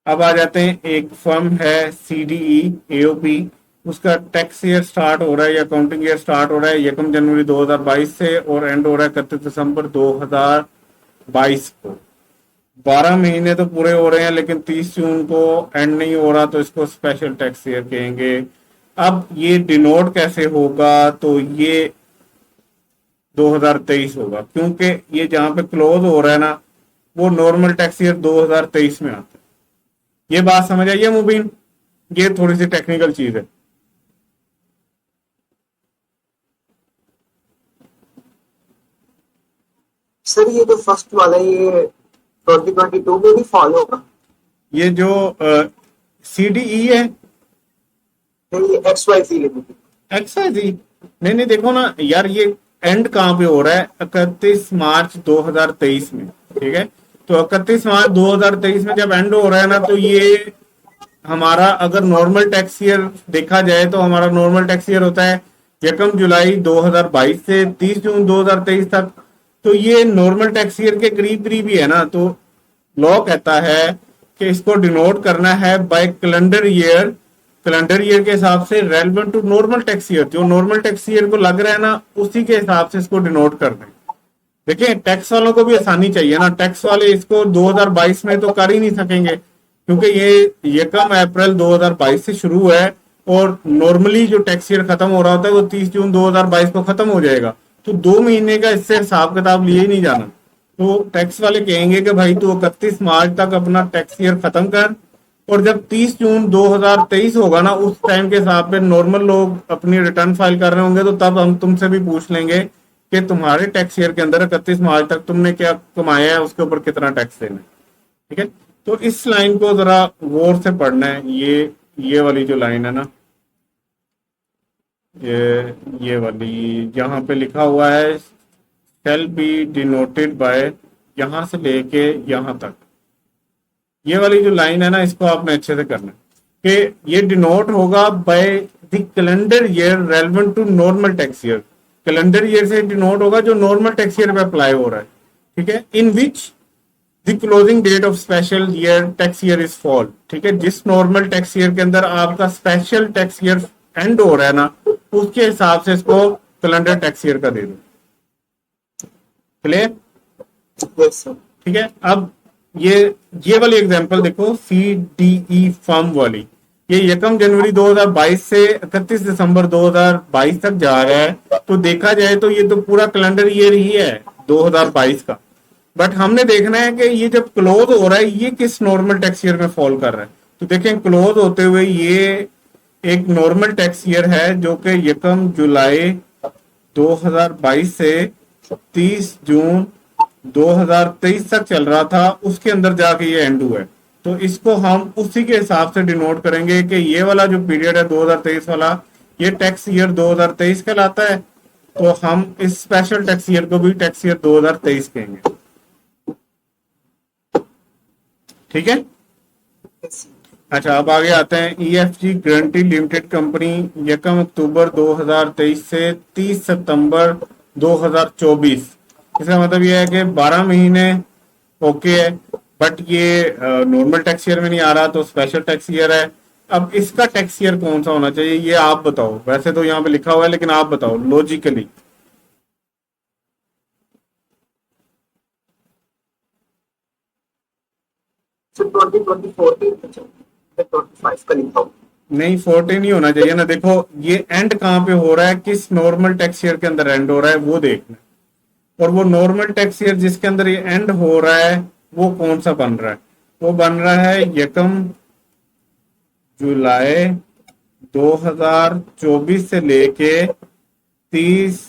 अब आ जाते हैं, एक फर्म है सीडीई एओपी, उसका टैक्स ईयर स्टार्ट हो रहा है या अकाउंटिंग ईयर स्टार्ट हो रहा है यकम जनवरी 2022 से और एंड हो रहा है 31 दिसंबर 2022 को। 12 महीने तो पूरे हो रहे हैं लेकिन 30 जून को एंड नहीं हो रहा, तो इसको स्पेशल टैक्स ईयर कहेंगे। अब ये डिनोट कैसे होगा? तो ये 2023 होगा, क्योंकि ये जहां पे क्लोज हो रहा है ना, वो नॉर्मल टैक्स ईयर 2023 में आता है। ये बात समझ आई है मुबीन? ये थोड़ी सी टेक्निकल चीज है। सर ये जो फर्स्ट वाला ये 2022 में भी फॉलो होगा? ये जो CDE है, नहीं XYZ लिमिटेड। XYZ। नहीं नहीं, देखो ना यार, ये एंड कहाँ पे हो रहा है? 31 मार्च 2023 में, ठीक है। तो 31 मार्च 2023 में जब एंड हो रहा है ना, तो ये हमारा अगर नॉर्मल टैक्स ईयर देखा जाए तो हमारा नॉर्मल टैक्स ईयर होता है 1 जुलाई 2022 से 30 जून 2023 तक। तो ये नॉर्मल टैक्स ईयर के करीब करीब ही है ना। तो लॉ कहता है कि इसको डिनोट करना है by calendar year, calendar year के हिसाब से relevant to normal tax year, जो नॉर्मल टैक्स ईयर को लग रहा है ना उसी के हिसाब से इसको डिनोट कर दें। देखिए टैक्स वालों को भी आसानी चाहिए ना, टैक्स वाले इसको 2022 में तो कर ही नहीं सकेंगे, क्योंकि ये 1 अप्रैल 2022 से शुरू है और नॉर्मली जो टैक्स ईयर खत्म हो रहा होता है वो 30 जून 2022 को खत्म हो जाएगा। तो 2 महीने का इससे हिसाब किताब लिए ही नहीं जाना। तो टैक्स वाले कहेंगे कि भाई तू 31 मार्च तक अपना टैक्स ईयर खत्म कर, और जब 30 जून 2023 होगा ना उस टाइम के हिसाब पे नॉर्मल लोग अपनी रिटर्न फाइल कर रहे होंगे, तो तब हम तुमसे भी पूछ लेंगे कि तुम्हारे टैक्स ईयर के अंदर 31 मार्च तक तुमने क्या कमाया है, उसके ऊपर कितना टैक्स देना है। ठीक है, तो इस लाइन को जरा गौर से पढ़ना है। ये वाली जो लाइन है ना, ये वाली जहां पे लिखा हुआ है शैल बी डिनोटेड बाय, यहां से लेके यहां तक, ये वाली जो लाइन है ना, इसको आपने अच्छे से करना है कि ये डिनोट होगा by the calendar year relevant to normal tax year. Calendar year से डिनोट होगा जो नॉर्मल टैक्स ईयर पे अप्लाई हो रहा है, ठीक है। In which the closing date of special year tax year is fall, ठीक है। जिस नॉर्मल टैक्स ईयर के अंदर आपका स्पेशल टैक्स ईयर एंड हो रहा है ना, उसके हिसाब से इसको कैलेंडर टैक्स ईयर का दे दो। क्लियर? Yes sir. ठीक है। अब ये वाली एग्जांपल देखो, CDE फर्म वाली, ये 1 जनवरी 2022 से 31 दिसंबर 2022 तक जा रहा है। तो देखा जाए तो ये तो पूरा कैलेंडर ईयर ही है 2022 का, बट हमने देखना है कि ये जब क्लोज हो रहा है ये किस नॉर्मल टैक्स ईयर में फॉल कर रहा है। तो देखें क्लोज होते हुए ये एक नॉर्मल टैक्स ईयर है जो कि 1 जुलाई 2022 से 30 जून 2023 तक चल रहा था, उसके अंदर जाके ये एंड हुआ है। तो इसको हम उसी के हिसाब से डिनोट करेंगे कि ये वाला जो पीरियड है 2023 वाला, ये टैक्स ईयर 2023 कहलाता है। तो हम इस स्पेशल टैक्स ईयर को भी टैक्स ईयर 2023 कहेंगे। ठीक है। अच्छा, अब आगे आते हैं। EFG गारंटी लिमिटेड कंपनी 1 अक्टूबर 2023 से 30 सितंबर 2024। इसका मतलब ये है कि 12 महीने ओके है, बट ये नॉर्मल टैक्स ईयर में नहीं आ रहा, तो स्पेशल टैक्स ईयर है। अब इसका टैक्स ईयर कौन सा होना चाहिए ये आप बताओ। वैसे तो यहाँ पे लिखा हुआ है, लेकिन आप बताओ लॉजिकली। सर 2024 के 25 का लिखा हूँ। नहीं, 14 ही होना चाहिए ना। देखो ये एंड कहाँ पे हो रहा है, किस नॉर्मल टैक्स ईयर के अंदर एंड हो रहा है वो देखना, और वो नॉर्मल टैक्स ईयर जिसके अंदर ये एंड हो रहा है वो कौन सा बन रहा है। वो बन रहा है 1 जुलाई 2024 से लेके 30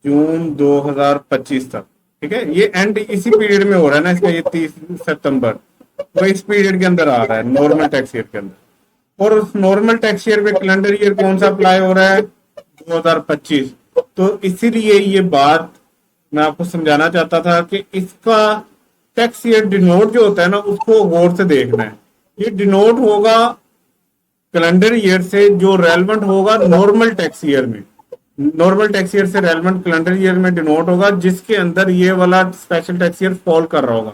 जून 2025 तक। ठीक है, ये एंड इसी पीरियड में हो रहा है ना इसका, ये 30 सितंबर, वो इस पीरियड के अंदर आ रहा है नॉर्मल टैक्स ईयर के अंदर। और उस नॉर्मल टैक्स ईयर पे कैलेंडर ईयर कौन सा अप्लाई हो रहा है, 2025। तो इसीलिए ये बात मैं आपको समझाना चाहता था कि इसका टैक्स ईयर डिनोट जो होता है ना, उसको गौर से देखना है। ये डिनोट होगा कैलेंडर ईयर से जो रेलेवेंट होगा नॉर्मल टैक्स ईयर में, नॉर्मल टैक्स ईयर से रेलेवेंट कैलेंडर ईयर में डिनोट होगा जिसके अंदर ये वाला स्पेशल टैक्स ईयर फॉल कर रहा होगा।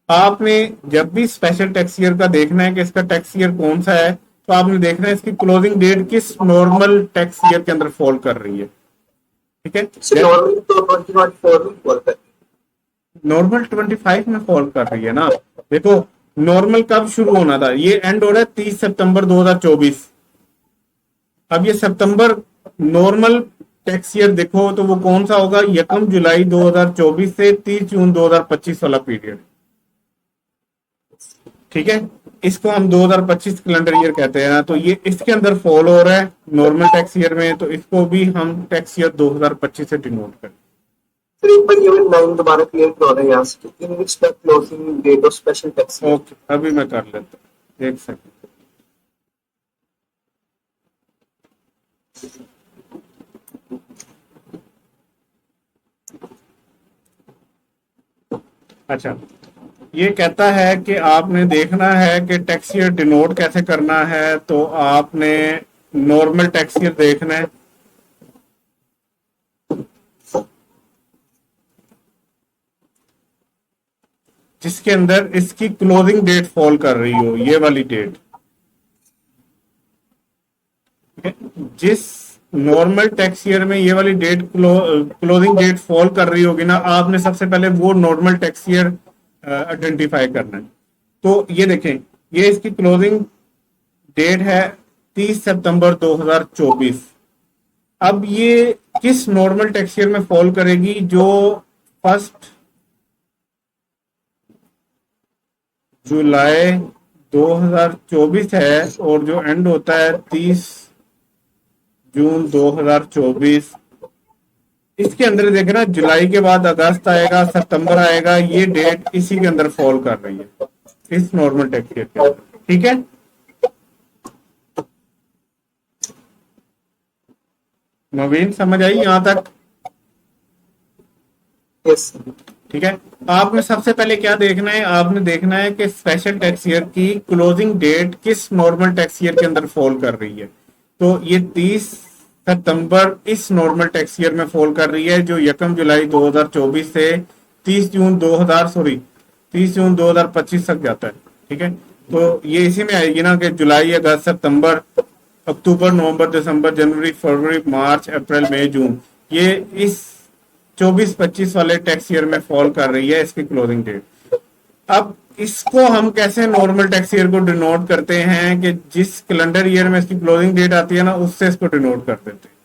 आपने जब भी स्पेशल टैक्स ईयर का देखना है कि इसका टैक्स ईयर कौन सा है, तो आपने देखना है इसकी क्लोजिंग डेट किस नॉर्मल टैक्स ईयर के अंदर फॉल कर रही है। ठीक है, नॉर्मल तो 2024 में फॉल कर, नॉर्मल 25 में फॉल कर रही है ना। देखो नॉर्मल कब शुरू होना था, ये एंड हो रहा है 30 सितंबर 2024। अब ये सितंबर नॉर्मल टैक्स ईयर देखो तो वो कौन सा होगा, 1 जुलाई 2024 से 30 जून 2025 वाला पीरियड। ठीक है, इसको हम 2025 कैलेंडर ईयर कहते हैं ना। तो ये इसके अंदर फॉल हो रहा है नॉर्मल टैक्स ईयर में, तो इसको भी हम टैक्स ईयर 2025 से डिनोट करें। सर एक बार ये वाली लाइन दोबारा क्लियर करो ना यहाँ से, in which the closing date of special tax. Okay, अभी मैं कर लेता हूँ, एक सेकंड। अच्छा, ये कहता है कि आपने देखना है कि टैक्स ईयर डिनोट कैसे करना है। तो आपने नॉर्मल टैक्स ईयर देखना है, जिसके अंदर इसकी क्लोजिंग डेट फॉल कर रही हो, ये वाली डेट। जिस नॉर्मल टैक्स ईयर में ये वाली डेट क्लोजिंग डेट फॉल कर रही होगी ना, आपने सबसे पहले वो नॉर्मल टैक्स ईयर आइडेंटिफाई करना है। तो ये देखें, ये इसकी क्लोजिंग डेट है 30 सितंबर 2024। अब ये किस नॉर्मल टैक्स ईयर में फॉल करेगी? जो फर्स्ट जुलाई 2024 है और जो एंड होता है 30 जून 2024। इसके अंदर देखना, जुलाई के बाद अगस्त आएगा, सितंबर आएगा, ये डेट इसी के अंदर फॉल कर रही है, इस नॉर्मल टैक्स ईयर के अंदर। ठीक है, नवीन समझ आई यहां तक? यस। ठीक है, आपने सबसे पहले क्या देखना है? आपने देखना है कि स्पेशल टैक्स ईयर की क्लोजिंग डेट किस नॉर्मल टैक्स ईयर के अंदर फॉल कर रही है। तो ये 30 सितंबर इस नॉर्मल टैक्स ईयर में फॉल कर रही है, जो 1 जुलाई 2024 से 30 जून 2025 तक जाता है। ठीक है, तो ये इसी में आएगी ना कि जुलाई, अगस्त, सितंबर, अक्टूबर, नवंबर, दिसंबर, जनवरी, फरवरी, मार्च, अप्रैल, मई, जून, ये इस 24-25 वाले टैक्स ईयर में फॉल कर रही है इसकी क्लोजिंग डेट। अब इसको हम कैसे नॉर्मल टैक्स ईयर को डिनोट करते हैं कि जिस कैलेंडर ईयर में इसकी क्लोजिंग डेट आती है ना, उससे इसको डिनोट कर देते हैं।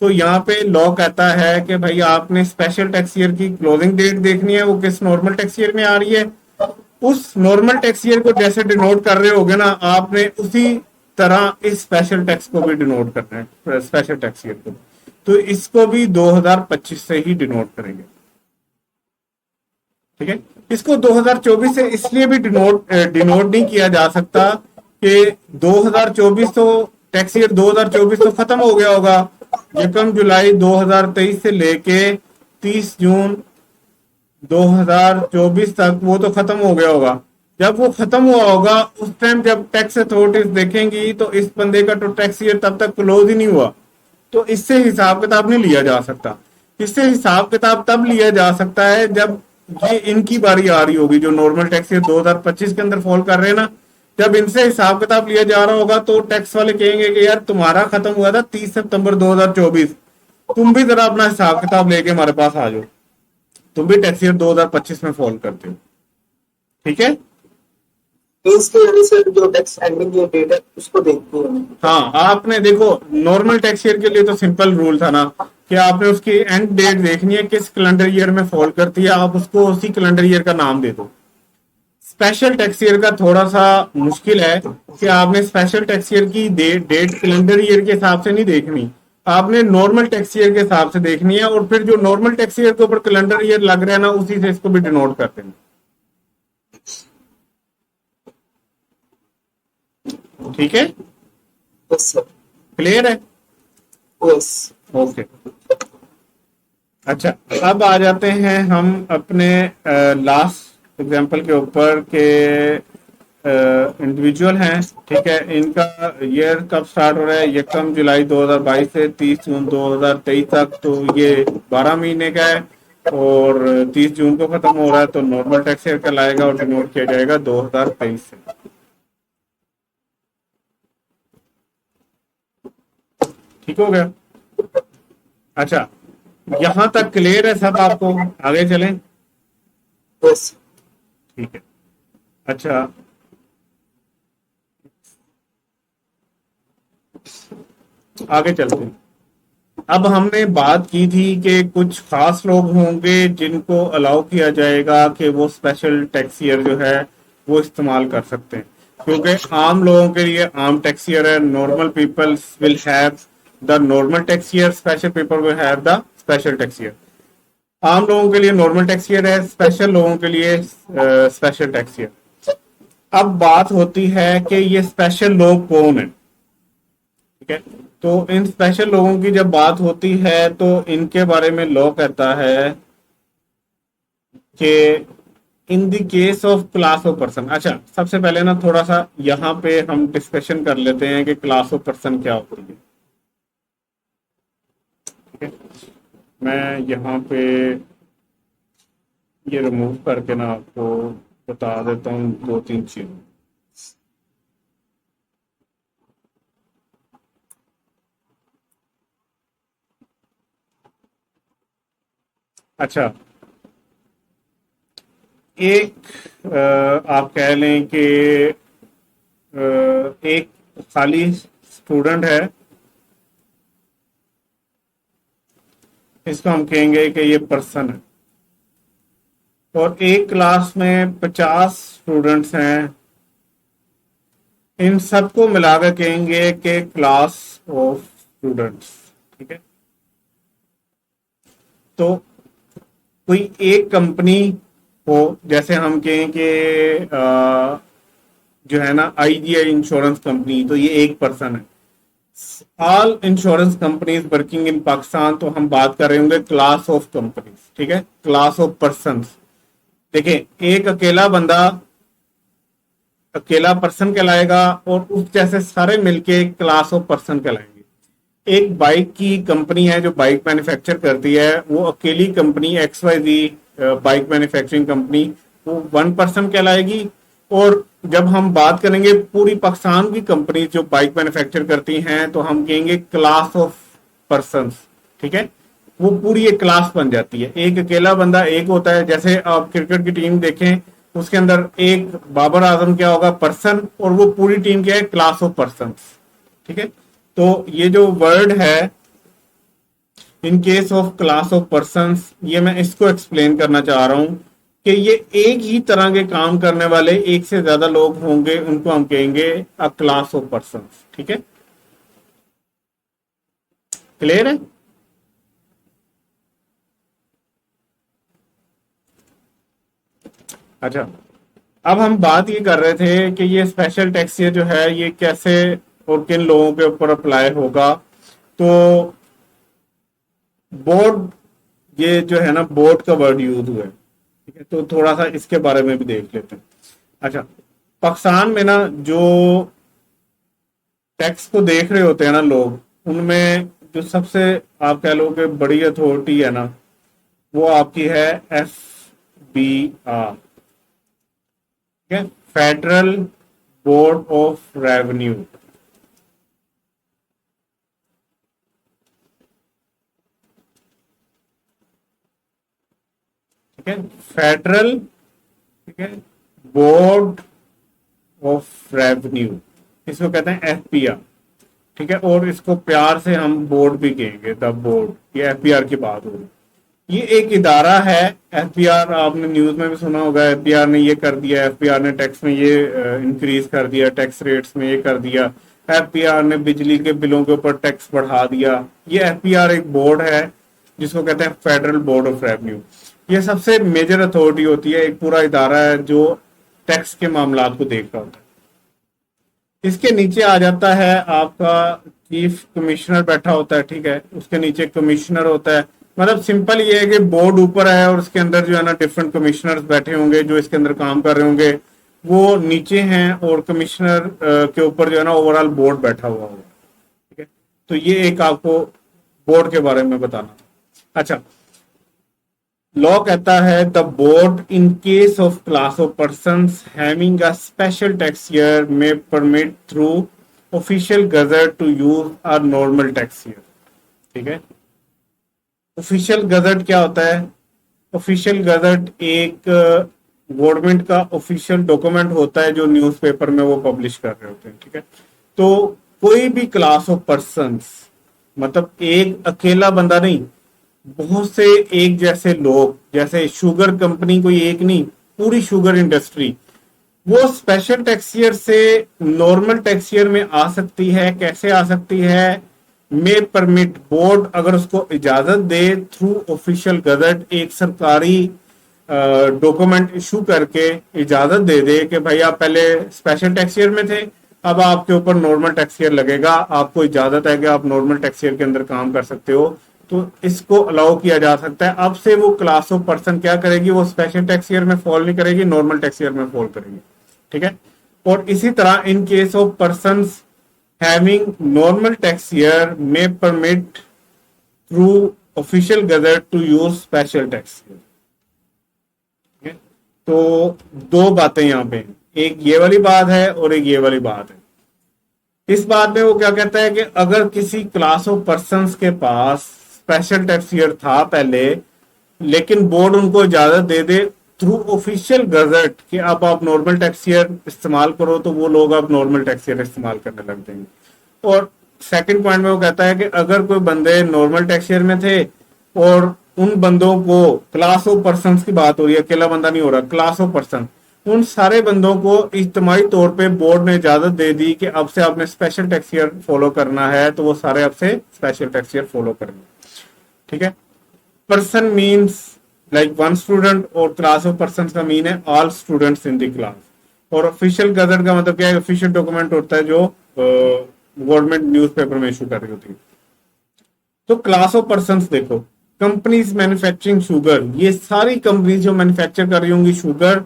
तो यहाँ पे लॉ कहता है कि भाई आपने स्पेशल टैक्स ईयर की क्लोजिंग डेट देखनी है, वो किस नॉर्मल टैक्स ईयर में आ रही है। उस नॉर्मल टैक्स ईयर को जैसे डिनोट कर रहे होगे ना, आपने उसी तरह इस स्पेशल टैक्स को भी डिनोट करना है, स्पेशल टैक्स ईयर को। तो इसको भी 2025 से ही डिनोट करेंगे। ठीक है, इसको 2024 से इसलिए भी डिनोट नहीं किया जा सकता कि 2024 तो टैक्स ईयर 2024 तो खत्म हो गया होगा। 1 जुलाई 2023 से लेके 30 जून 2024 तक वो तो खत्म हो गया होगा। जब वो खत्म हुआ होगा, उस टाइम जब टैक्स अथॉरिटीज देखेंगी तो इस बंदे का तो टैक्स ईयर तब तक क्लोज ही नहीं हुआ, तो इससे हिसाब किताब नहीं लिया जा सकता। इससे हिसाब किताब तब लिया जा सकता है जब ये इनकी बारी आ रही होगी, जो नॉर्मल टैक्स ईयर 2025 के अंदर फॉल कर रहे हैं ना। जब इनसे हिसाब किताब लिया जा रहा होगा तो टैक्स वाले कहेंगे कि यार तुम्हारा खत्म हुआ था 30 सितंबर 2024, तुम भी जरा अपना हिसाब किताब लेके हमारे पास आ जाओ, तुम भी टैक्स ईयर 2025 में फॉल करते हो। ठीक है, तो इसके यानी सर जो टैक्स एंडिंग जो डेट है उसको देखते हैं। हाँ, आपने देखो नॉर्मल टैक्स ईयर के लिए तो सिंपल रूल था ना कि आपने उसकी एंड डेट देखनी है, किस कैलेंडर ईयर में फॉल करती है, आप उसको उसी कैलेंडर ईयर का नाम दे दो। स्पेशल टैक्स ईयर का थोड़ा सा मुश्किल है कि आपने स्पेशल टैक्स ईयर की डेट कैलेंडर ईयर के हिसाब से नहीं देखनी, आपने नॉर्मल टैक्स ईयर के हिसाब से देखनी है। और फिर जो नॉर्मल टैक्स ईयर के ऊपर कैलेंडर ईयर लग रहा है ना, उसी से इसको भी डिनोट करते हैं। ठीक है, यस सर। क्लियर है? यस। ओके, अच्छा, अब आ जाते हैं हम अपने लास्ट एग्जांपल के ऊपर के इंडिविजुअल हैं। ठीक है, इनका ईयर कब स्टार्ट हो रहा है? 1 जुलाई 2022 से 30 जून 2023 तक, तो ये 12 महीने का है और 30 जून को खत्म हो रहा है, तो नॉर्मल टैक्स ईयर कहलाएगा और डिनोट किया जाएगा 2023 से। ठीक हो गया? अच्छा, यहां तक क्लियर है सब आपको? आगे चलें? यस। ठीक है, अच्छा, आगे चलते हैं। अब हमने बात की थी कि कुछ खास लोग होंगे जिनको अलाउ किया जाएगा कि वो स्पेशल टैक्स ईयर जो है वो इस्तेमाल कर सकते हैं, क्योंकि आम लोगों के लिए आम टैक्स ईयर है। Normal peoples will have the normal tax year, special people will have the special tax year. आम लोगों के लिए नॉर्मल टैक्स ईयर है, स्पेशल लोगों के लिए स्पेशल टैक्स ईयर। अब बात होती है कि ये स्पेशल लोग कौन है। ठीक ठीक है। तो इन स्पेशल लोगों की जब बात होती है तो इनके बारे में लॉ कहता है कि in the case of class of person. अच्छा, सबसे पहले ना थोड़ा सा यहाँ पे हम डिस्कशन कर लेते हैं कि क्लास ऑफ पर्सन क्या होती है। ठीक है, मैं यहाँ पे ये रिमूव करके ना आपको बता देता हूँ दो तीन चीज। अच्छा, एक आप कह लें कि एक खाली स्टूडेंट है, इसको हम कहेंगे कि ये पर्सन है, और एक क्लास में 50 स्टूडेंट्स हैं, इन सबको मिलाकर कहेंगे कि क्लास ऑफ स्टूडेंट्स। ठीक है, तो कोई एक कंपनी हो, जैसे हम कहें कि जो है ना आईजीआई इंश्योरेंस कंपनी, तो ये एक पर्सन है। All insurance companies working in Pakistan, तो हम बात कर रहे होंगे क्लास ऑफ कंपनीज। ठीक है, क्लास ऑफ पर्सन। देखिए, एक अकेला बंदा अकेला पर्सन कहलाएगा और उस जैसे सारे मिलके क्लास ऑफ पर्सन कहलाएंगे। एक बाइक की कंपनी है जो बाइक मैन्युफैक्चर करती है, वो अकेली company XYZ bike manufacturing company, वो वन पर्सन कहलाएगी। और जब हम बात करेंगे पूरी पाकिस्तान की कंपनी जो बाइक मैन्युफैक्चर करती हैं, तो हम कहेंगे क्लास ऑफ पर्सन। ठीक है, वो पूरी एक क्लास बन जाती है। एक अकेला बंदा एक होता है, जैसे आप क्रिकेट की टीम देखें, उसके अंदर एक बाबर आजम क्या होगा, पर्सन, और वो पूरी टीम क्या है, क्लास ऑफ पर्सन। ठीक है, तो ये जो वर्ड है इन case of class of person, ये मैं इसको एक्सप्लेन करना चाह रहा हूं कि ये एक ही तरह के काम करने वाले एक से ज्यादा लोग होंगे, उनको हम कहेंगे अ क्लास ऑफ पर्सन। ठीक है, क्लियर है? अच्छा, अब हम बात ये कर रहे थे कि ये स्पेशल टैक्स ये जो है ये कैसे और किन लोगों के ऊपर अप्लाई होगा। तो बोर्ड, ये जो है ना बोर्ड का वर्ड यूज हुआ है। ठीक है, तो थोड़ा सा इसके बारे में भी देख लेते हैं। अच्छा, पाकिस्तान में ना जो टैक्स को देख रहे होते हैं ना लोग, उनमें जो सबसे आप कह लो कि बड़ी अथॉरिटी है ना, वो आपकी है FBR। ठीक है, फेडरल बोर्ड ऑफ रेवेन्यू। ठीक है, फेडरल, ठीक है, बोर्ड ऑफ रेवेन्यू, इसको कहते हैं FBR। ठीक है, और इसको प्यार से हम बोर्ड भी कहेंगे, द बोर्ड। ये FBR की बात हो रही, ये एक इदारा है। FBR आपने न्यूज में भी सुना होगा, FBR ने ये कर दिया, FBR ने टैक्स में ये इंक्रीज कर दिया, टैक्स रेट्स में ये कर दिया, FBR ने बिजली के बिलों के ऊपर टैक्स बढ़ा दिया। ये FBR एक बोर्ड है जिसको कहते हैं फेडरल बोर्ड ऑफ रेवेन्यू। ये सबसे मेजर अथॉरिटी होती है, एक पूरा इदारा है जो टैक्स के मामला को देख रहा होता है। इसके नीचे आ जाता है आपका चीफ कमिश्नर बैठा होता है। ठीक है, उसके नीचे कमिश्नर होता है। मतलब सिंपल ये है कि बोर्ड ऊपर है और उसके अंदर जो है ना डिफरेंट कमिश्नर्स बैठे होंगे जो इसके अंदर काम कर रहे होंगे, वो नीचे हैं, और कमिश्नर के ऊपर जो है ना ओवरऑल बोर्ड बैठा हुआ होगा। ठीक है, तो ये एक आपको बोर्ड के बारे में बताना। अच्छा, लॉ कहता है the board in case of class of persons having a special tax year में permit through official gazette to use a normal tax year. ठीक है, ऑफिशियल गजट क्या होता है? ऑफिशियल गजट एक गवर्नमेंट का ऑफिशियल डॉक्यूमेंट होता है जो न्यूज़पेपर में वो पब्लिश कर रहे होते हैं। ठीक है, तो कोई भी क्लास ऑफ पर्सन्स, मतलब एक अकेला बंदा नहीं, बहुत से एक जैसे लोग, जैसे शुगर कंपनी कोई एक नहीं, पूरी शुगर इंडस्ट्री, वो स्पेशल टैक्स ईयर से नॉर्मल टैक्स ईयर में आ सकती है। कैसे आ सकती है? मे परमिट, बोर्ड अगर उसको इजाजत दे थ्रू ऑफिशियल गजट, एक सरकारी डॉक्यूमेंट इशू करके इजाजत दे दे कि भाई आप पहले स्पेशल टैक्स ईयर में थे, अब आपके ऊपर नॉर्मल टैक्स ईयर लगेगा, आपको इजाजत है कि आप नॉर्मल टैक्स ईयर के अंदर काम कर सकते हो, तो इसको अलाउ किया जा सकता है। अब से वो क्लास ऑफ पर्सन क्या करेगी, वो स्पेशल टैक्स ईयर में फॉल नहीं करेगी, नॉर्मल टैक्स ईयर में फॉल करेगी। ठीक है। और इसी तरह in case of person having normal tax year में permit through official gazette to use special tax year. तो दो बातें यहां पे, एक ये वाली बात है और एक ये वाली बात है। इस बात में वो क्या कहता है कि अगर किसी क्लास ऑफ पर्संस के पास स्पेशल टैक्स ईयर था पहले, लेकिन बोर्ड उनको इजाजत दे दे थ्रू ऑफिशियल गजट कि अब आप नॉर्मल टैक्स ईयर इस्तेमाल करो, तो वो लोग अब नॉर्मल टैक्स ईयर इस्तेमाल करने लग जाएंगे। और सेकंड पॉइंट में वो कहता है कि अगर कोई बंदे नॉर्मल टैक्स ईयर में थे और उन बंदों को, क्लास ऑफ पर्संस की बात हो रही है, अकेला बंदा नहीं हो रहा, क्लास ऑफ पर्सन, उन सारे बंदों को इज्तिमाई तौर पे बोर्ड ने इजाजत दे दी कि अब से आपने स्पेशल टैक्स ईयर फॉलो करना है, तो वो सारे अब से स्पेशल टैक्स ईयर फॉलो करेंगे। ठीक है। Person means like one student, और क्लास ऑफ पर्सन का मीन है all students in the class. और ऑफिशियल गजट का मतलब क्या है, ऑफिशियल डॉक्यूमेंट होता है जो गवर्नमेंट न्यूज़पेपर में इशू कर रही होती है। तो क्लास ऑफ पर्सन देखो, कंपनीज मैन्युफैक्चरिंग शुगर, ये सारी कंपनीज जो मैन्युफैक्चर कर रही होंगी शुगर,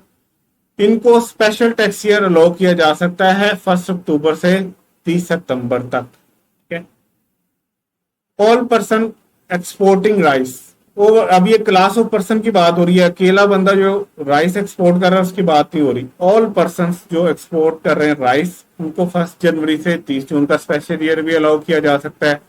इनको स्पेशल टैक्स ईयर अलाउ किया जा सकता है 1 अक्टूबर से 30 सितंबर तक। ठीक है। ऑल पर्सन एक्सपोर्टिंग राइस, और अब ये क्लास ऑफ पर्सन की बात हो रही है, अकेला बंदा जो राइस एक्सपोर्ट कर रहा है उसकी बात नहीं हो रही। ऑल पर्सन जो एक्सपोर्ट कर रहे हैं राइस, उनको 1 जनवरी से 30 जून का स्पेशल ईयर भी अलाउ किया जा सकता है।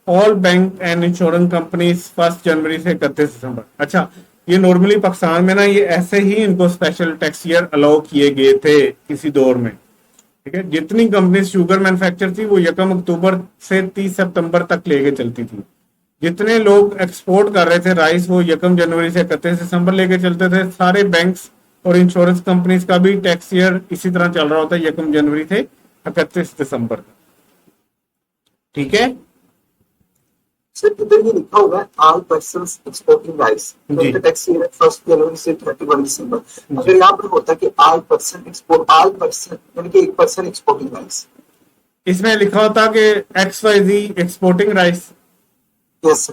All bank and insurance companies 1 जनवरी से 31 दिसंबर। अच्छा, ये नॉर्मली पाकिस्तान में ना ये ऐसे ही इनको स्पेशल टैक्स ईयर अलाउ किए गए थे किसी दौर में। ठीक है। जितनी कंपनी शुगर मैन्युफैक्चर थी वो 1 अक्टूबर से 30 सितंबर तक लेके चलती थी। जितने लोग एक्सपोर्ट कर रहे थे राइस, वो 1 जनवरी से 31 दिसंबर लेके चलते थे। सारे बैंक्स और इंश्योरेंस कंपनीज का भी टैक्स ईयर इसी तरह चल रहा होता है, 1 जनवरी से 31 दिसंबर तक। ठीक है। सर इधर ये लिखा हुआ है ऑल पर्संस एक्सपोर्टिंग राइस, उनका टैक्स ईयर 1 जनवरी से 31 दिसंबर। अगर यहाँ पर होता कि all person export, all person यानी कि एक पर्सन एक्सपोर्टिंग राइस, इसमें लिखा होता कि XYZ exporting rice. Yes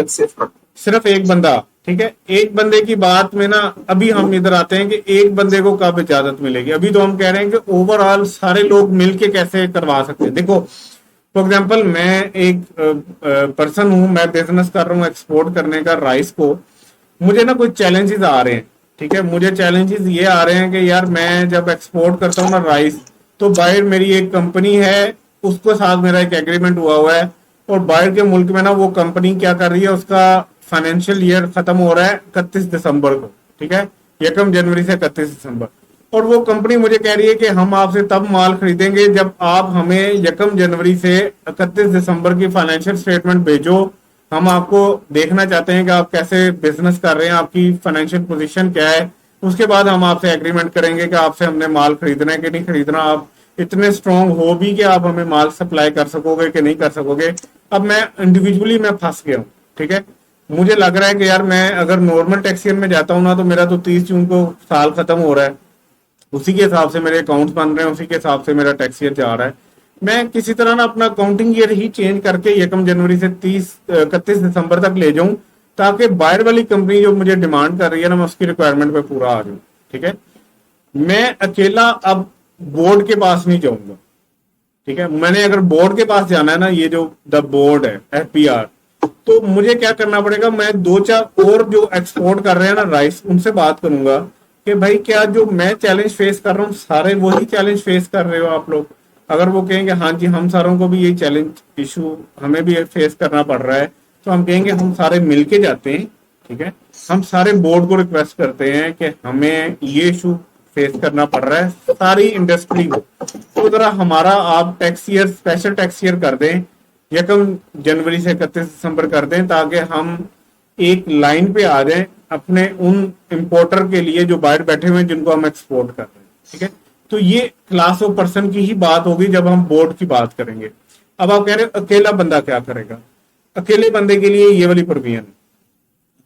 sir, सिर्फ एक बंदा। ठीक है। एक बंदे की बात में ना अभी हम इधर आते हैं कि एक बंदे को कब इजाजत मिलेगी। अभी तो हम कह रहे हैं कि ओवरऑल सारे लोग मिलके कैसे करवा सकते हैं। देखो फॉर एग्जाम्पल, मैं एक पर्सन हूं, मैं बिजनेस कर रहा हूँ एक्सपोर्ट करने का राइस को, मुझे ना कुछ चैलेंजेस आ रहे हैं। ठीक है। मुझे चैलेंजेस ये आ रहे हैं कि यार मैं जब एक्सपोर्ट करता हूँ ना राइस, तो बाहर मेरी एक कंपनी है, उसके साथ मेरा एक एग्रीमेंट हुआ है, और बाहर के मुल्क में ना वो कंपनी क्या कर रही है, उसका फाइनेंशियल ईयर खत्म हो रहा है 31 दिसंबर को। ठीक है। 1 जनवरी से 31 दिसंबर, और वो कंपनी मुझे कह रही है कि हम आपसे तब माल खरीदेंगे जब आप हमें 1 जनवरी से 31 दिसंबर की फाइनेंशियल स्टेटमेंट भेजो। हम आपको देखना चाहते हैं कि आप कैसे बिजनेस कर रहे हैं, आपकी फाइनेंशियल पोजीशन क्या है। उसके बाद हम आपसे एग्रीमेंट करेंगे कि आपसे हमने माल खरीदना है कि नहीं खरीदना, आप इतने स्ट्रांग हो भी कि आप हमें माल सप्लाई कर सकोगे कि नहीं कर सकोगे। अब मैं इंडिविजुअली मैं फंस गया हूँ। ठीक है। मुझे लग रहा है कि यार मैं अगर नॉर्मल टैक्स ईयर में जाता हूँ ना, तो मेरा तो 30 जून को साल खत्म हो रहा है, उसी के हिसाब से मेरे अकाउंट्स बन रहे हैं, उसी के हिसाब से मेरा टैक्स ईयर जा रहा है। मैं किसी तरह ना अपना अकाउंटिंग ईयर ही चेंज करके 1 जनवरी से 31 दिसंबर तक ले जाऊं, ताकि बाहर वाली कंपनी जो मुझे डिमांड कर रही है ना, मैं उसकी रिक्वायरमेंट पे पूरा आ जाऊं। ठीक है। मैं अकेला अब बोर्ड के पास नहीं जाऊंगा। ठीक है। मैंने अगर बोर्ड के पास जाना है ना, ये जो द बोर्ड है FPR, तो मुझे क्या करना पड़ेगा, मैं 2-4 और जो एक्सपोर्ट कर रहे हैं ना राइस, उनसे बात करूंगा कि भाई क्या जो मैं चैलेंज फेस कर रहा हूँ सारे वही चैलेंज फेस कर रहे हो आप लोग। अगर वो कहेंगे हाँ जी हम सारों को भी यही चैलेंज इशू हमें भी फेस करना पड़ रहा है, तो हम कहेंगे हम सारे मिलके जाते हैं। ठीक है। हम सारे बोर्ड को रिक्वेस्ट करते हैं कि हमें ये इशू फेस करना पड़ रहा है सारी इंडस्ट्री को, तो जरा हमारा आप tax year special tax year कर दें, 1 जनवरी से 31 दिसंबर कर दें, ताकि हम एक लाइन पे आ जाएं अपने उन इंपोर्टर के लिए जो बाहर बैठे हुए हैं जिनको हम एक्सपोर्ट कर रहे हैं। ठीक है। तो ये क्लास ऑफ पर्सन की ही बात होगी जब हम बोर्ड की बात करेंगे। अब आप कह रहे हैं अकेला बंदा क्या करेगा। अकेले बंदे के लिए ये वाली प्रोविजन,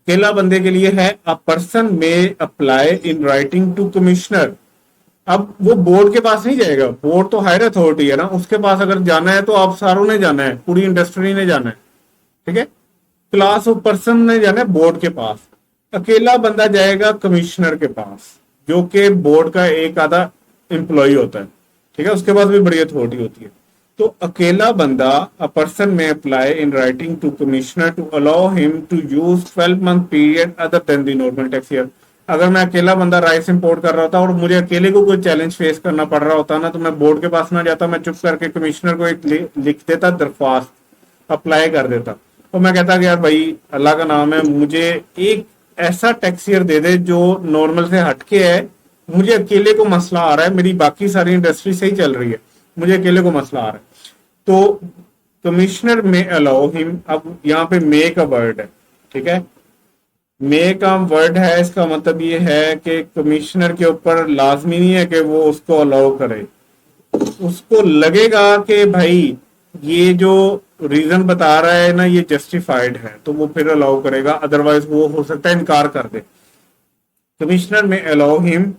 अकेला बंदे के लिए है, a person may apply in writing to commissioner अब वो बोर्ड के पास नहीं जाएगा, बोर्ड तो हायर अथॉरिटी है ना, उसके पास अगर जाना है तो आप सारों ने जाना है, पूरी इंडस्ट्री ने जाना है, ठीक है। क्लास ऑफ पर्सन ने जाना है बोर्ड के पास, अकेला बंदा जाएगा कमिश्नर के पास, जो कि बोर्ड का एक आधा एम्प्लॉय होता है, ठीक है, उसके पास भी बड़ी अथॉरिटी होती है। तो अकेला बंदा, a person may apply in writing to commissioner to allow him to use 12 month period other than the normal tax year. अगर मैं अकेला बंदा राइस इंपोर्ट कर रहा होता और मुझे अकेले को कोई चैलेंज फेस करना पड़ रहा होता ना, तो मैं बोर्ड के पास ना जाता, मैं चुप करके कमिश्नर को एक लिख देता दरख्वास्त, अप्लाई कर देता, और मैं कहता कि यार भाई अल्लाह का नाम है, मुझे एक ऐसा टैक्स ईयर दे दे जो नॉर्मल से हटके है, मुझे अकेले को मसला आ रहा है, मेरी बाकी सारी इंडस्ट्री सही चल रही है, मुझे अकेले को मसला आ रहा है। तो कमिश्नर में अलाउ हिम, अब यहाँ पे मे का वर्ड है, ठीक है, मे का वर्ड है, इसका मतलब ये है कि कमिश्नर के ऊपर लाजमी नहीं है कि वो उसको अलाउ करे, उसको लगेगा कि भाई ये जो रीजन बता रहा है ना ये जस्टिफाइड है, तो वो फिर अलाउ करेगा, अदरवाइज वो हो सकता है इनकार कर दे। कमिश्नर में अलाउ हिम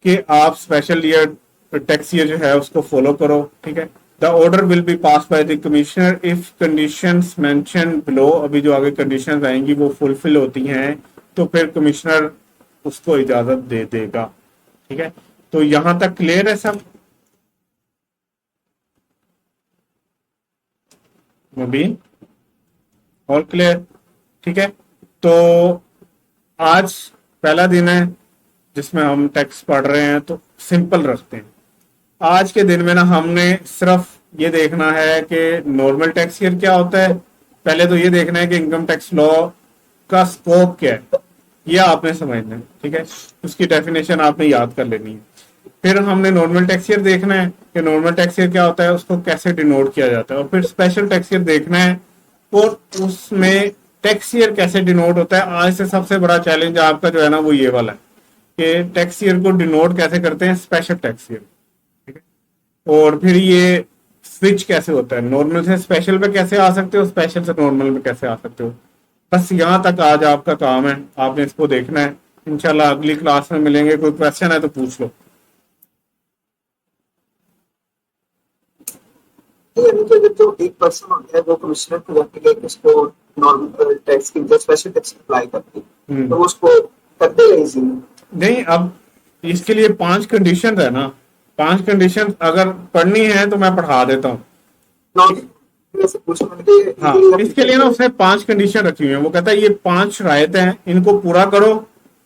कि आप स्पेशल ईयर टैक्स ईयर जो है उसको फॉलो करो, ठीक है। The order will be pass by the commissioner if conditions mention below, अभी जो आगे कंडीशंस आएंगी वो फुलफिल होती हैं तो फिर कमिश्नर उसको इजाजत दे देगा, ठीक है। तो यहां तक क्लियर है सब? मुबीन और क्लियर, ठीक है। तो आज पहला दिन है जिसमें हम टैक्स पढ़ रहे हैं, तो सिंपल रखते हैं। आज के दिन में ना हमने सिर्फ ये देखना है कि नॉर्मल टैक्स ईयर क्या होता है, पहले तो ये देखना है कि इनकम टैक्स लॉ का स्कोप क्या है, ये आपने समझना है, ठीक है, उसकी डेफिनेशन आपने याद कर लेनी है। फिर हमने नॉर्मल टैक्स ईयर देखना है कि नॉर्मल टैक्स ईयर क्या होता है, उसको कैसे डिनोट किया जाता है, और फिर स्पेशल टैक्स ईयर देखना है और उसमें टैक्स ईयर कैसे डिनोट होता है। आज से सबसे बड़ा चैलेंज आपका जो है ना वो ये वाला है कि टैक्स ईयर को डिनोट कैसे करते हैं स्पेशल टैक्स ईयर, ठीक है। और फिर ये स्विच कैसे होता है, नॉर्मल से स्पेशल पे कैसे आ सकते हो, स्पेशल से नॉर्मल में कैसे आ सकते हो। बस यहाँ तक आज आपका काम है, आपने इसको देखना है। इंशाल्लाह अगली क्लास में मिलेंगे, कोई क्वेश्चन है तो पूछ लो। यानी कि अगर जो एक पर्सन होता है वो कमिश्नर को जाके लेके उसको नॉर्मल टैक्स की जो स्पेशल टैक्स अप्लाई करती है तो उसको करते हैं इजीली। नहीं, अब इसके लिए 5 कंडीशन है ना, 5 कंडीशन अगर पढ़नी है तो मैं पढ़ा देता हूँ। हाँ, इसके लिए ना उसने 5 कंडीशन रखी हुई है, वो कहता है ये 5 शरायत हैं, इनको पूरा करो,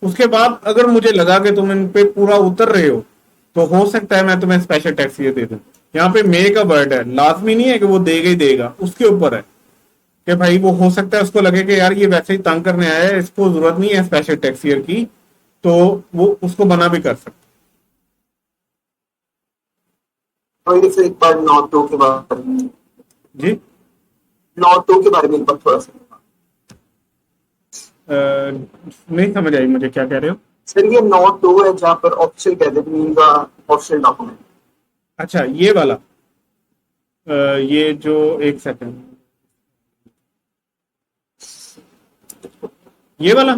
उसके बाद अगर मुझे लगा कि तुम इन पे पूरा उतर रहे हो तो हो सकता है मैं तुम्हें स्पेशल टैक्स ये दे दूं। यहाँ पे मे का वर्ड है, लाजमी नहीं है कि वो देगा ही देगा, उसके ऊपर है कि भाई वो हो सकता है उसको लगे कि यार ये वैसे ही तंग करने आया है, इसको जरूरत नहीं है स्पेशल टैक्स ईयर की, तो वो उसको बना भी कर सकते। और ये एक बार नॉट टू के बारे में जी, नॉट टू के बारे में एक बार थोड़ा सा नहीं समझ आई मुझे, क्या कह रहे हो? सर? ये नॉट टू है जहाँ पर official gazette means official document. अच्छा, ये वाला ये जो, एक सेकंड, ये वाला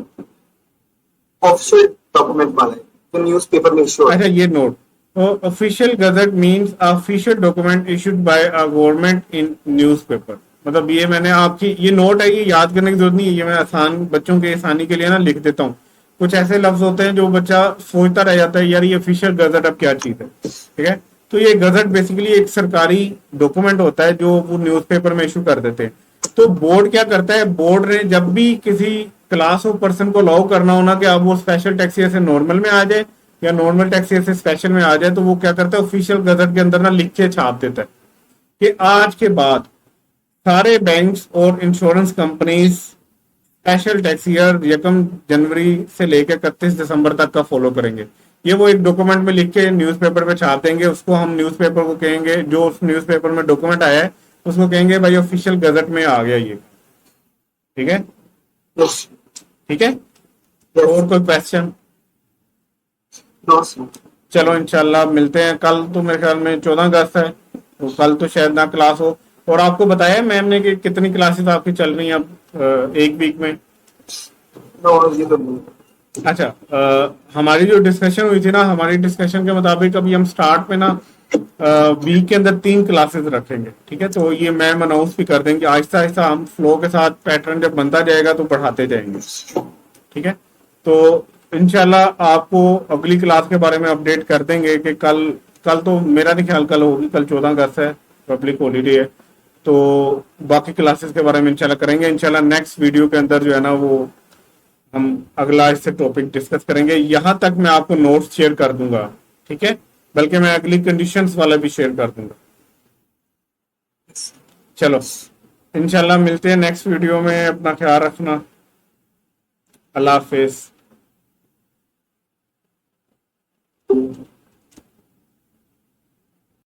ऑफिशियल डॉक्यूमेंट वाला है जो न्यूज़पेपर में इशू। अच्छा, ये note, official gazette means official document issued by a government in newspaper. मतलब ये मैंने आपकी ये नोट है, ये याद करने की जरूरत नहीं है, ये मैं आसान बच्चों के आसानी के लिए ना लिख देता हूँ। कुछ ऐसे लफ्ज होते हैं जो बच्चा सोचता रह जाता है यार ये ऑफिशियल गजट अब क्या चीज है, ठीक है। तो ये गजट बेसिकली एक सरकारी डॉक्यूमेंट होता है जो वो न्यूज़पेपर में इशू कर देते हैं। तो बोर्ड क्या करता है, बोर्ड ने जब भी किसी क्लास ऑफ पर्सन को अलाउ करना हो ना कि अब वो स्पेशल टैक्स ईयर से नॉर्मल में आ जाए या नॉर्मल टैक्स ईयर से स्पेशल में आ जाए, तो वो क्या करता है ऑफिशियल गजट के अंदर ना लिख के छाप देता है कि आज के बाद सारे बैंक्स और insurance companies special tax year 1 जनवरी से लेकर 31 दिसंबर तक का फॉलो करेंगे। ये वो एक डॉक्यूमेंट में लिख के न्यूज़पेपर पे छाप देंगे, उसको हम न्यूज़पेपर को कहेंगे, जो उस न्यूज़पेपर में डॉक्यूमेंट आया है उसको कहेंगे भाई ऑफिशियल गजट में आ गया ये, ठीक है, ठीक है। और कोई क्वेश्चन? चलो इंशाल्लाह मिलते हैं कल, तो मेरे ख्याल में 14 अगस्त है, तो कल तो शायद ना क्लास हो। और आपको बताया मैम ने कि कितनी क्लासेस आपकी चल रही हैं अब एक वीक में? अच्छा, हमारी जो डिस्कशन हुई थी ना, हमारी डिस्कशन के मुताबिक अभी हम स्टार्ट में ना वीक के अंदर 3 क्लासेस रखेंगे, ठीक है। तो ये मैम अनाउंस भी कर देंगे, आहिस्ता आहिस्ता हम फ्लो के साथ पैटर्न जब बनता जाएगा तो बढ़ाते जाएंगे, ठीक है। तो इंशाल्लाह आपको अगली क्लास के बारे में अपडेट कर देंगे कि कल कल तो मेरा नहीं ख्याल कल होगी, कल 14 अगस्त है, पब्लिक हॉलीडे है। तो बाकी क्लासेस के बारे में इंशाल्लाह करेंगे। इंशाल्लाह नेक्स्ट वीडियो के अंदर जो है ना वो हम अगला इससे टॉपिक डिस्कस करेंगे। यहां तक मैं आपको नोट्स शेयर कर दूंगा, ठीक है, बल्कि मैं अगली कंडीशंस वाला भी शेयर कर दूंगा। चलो, इंशाल्लाह मिलते हैं नेक्स्ट वीडियो में। अपना ख्याल रखना। अल्लाह हाफिज।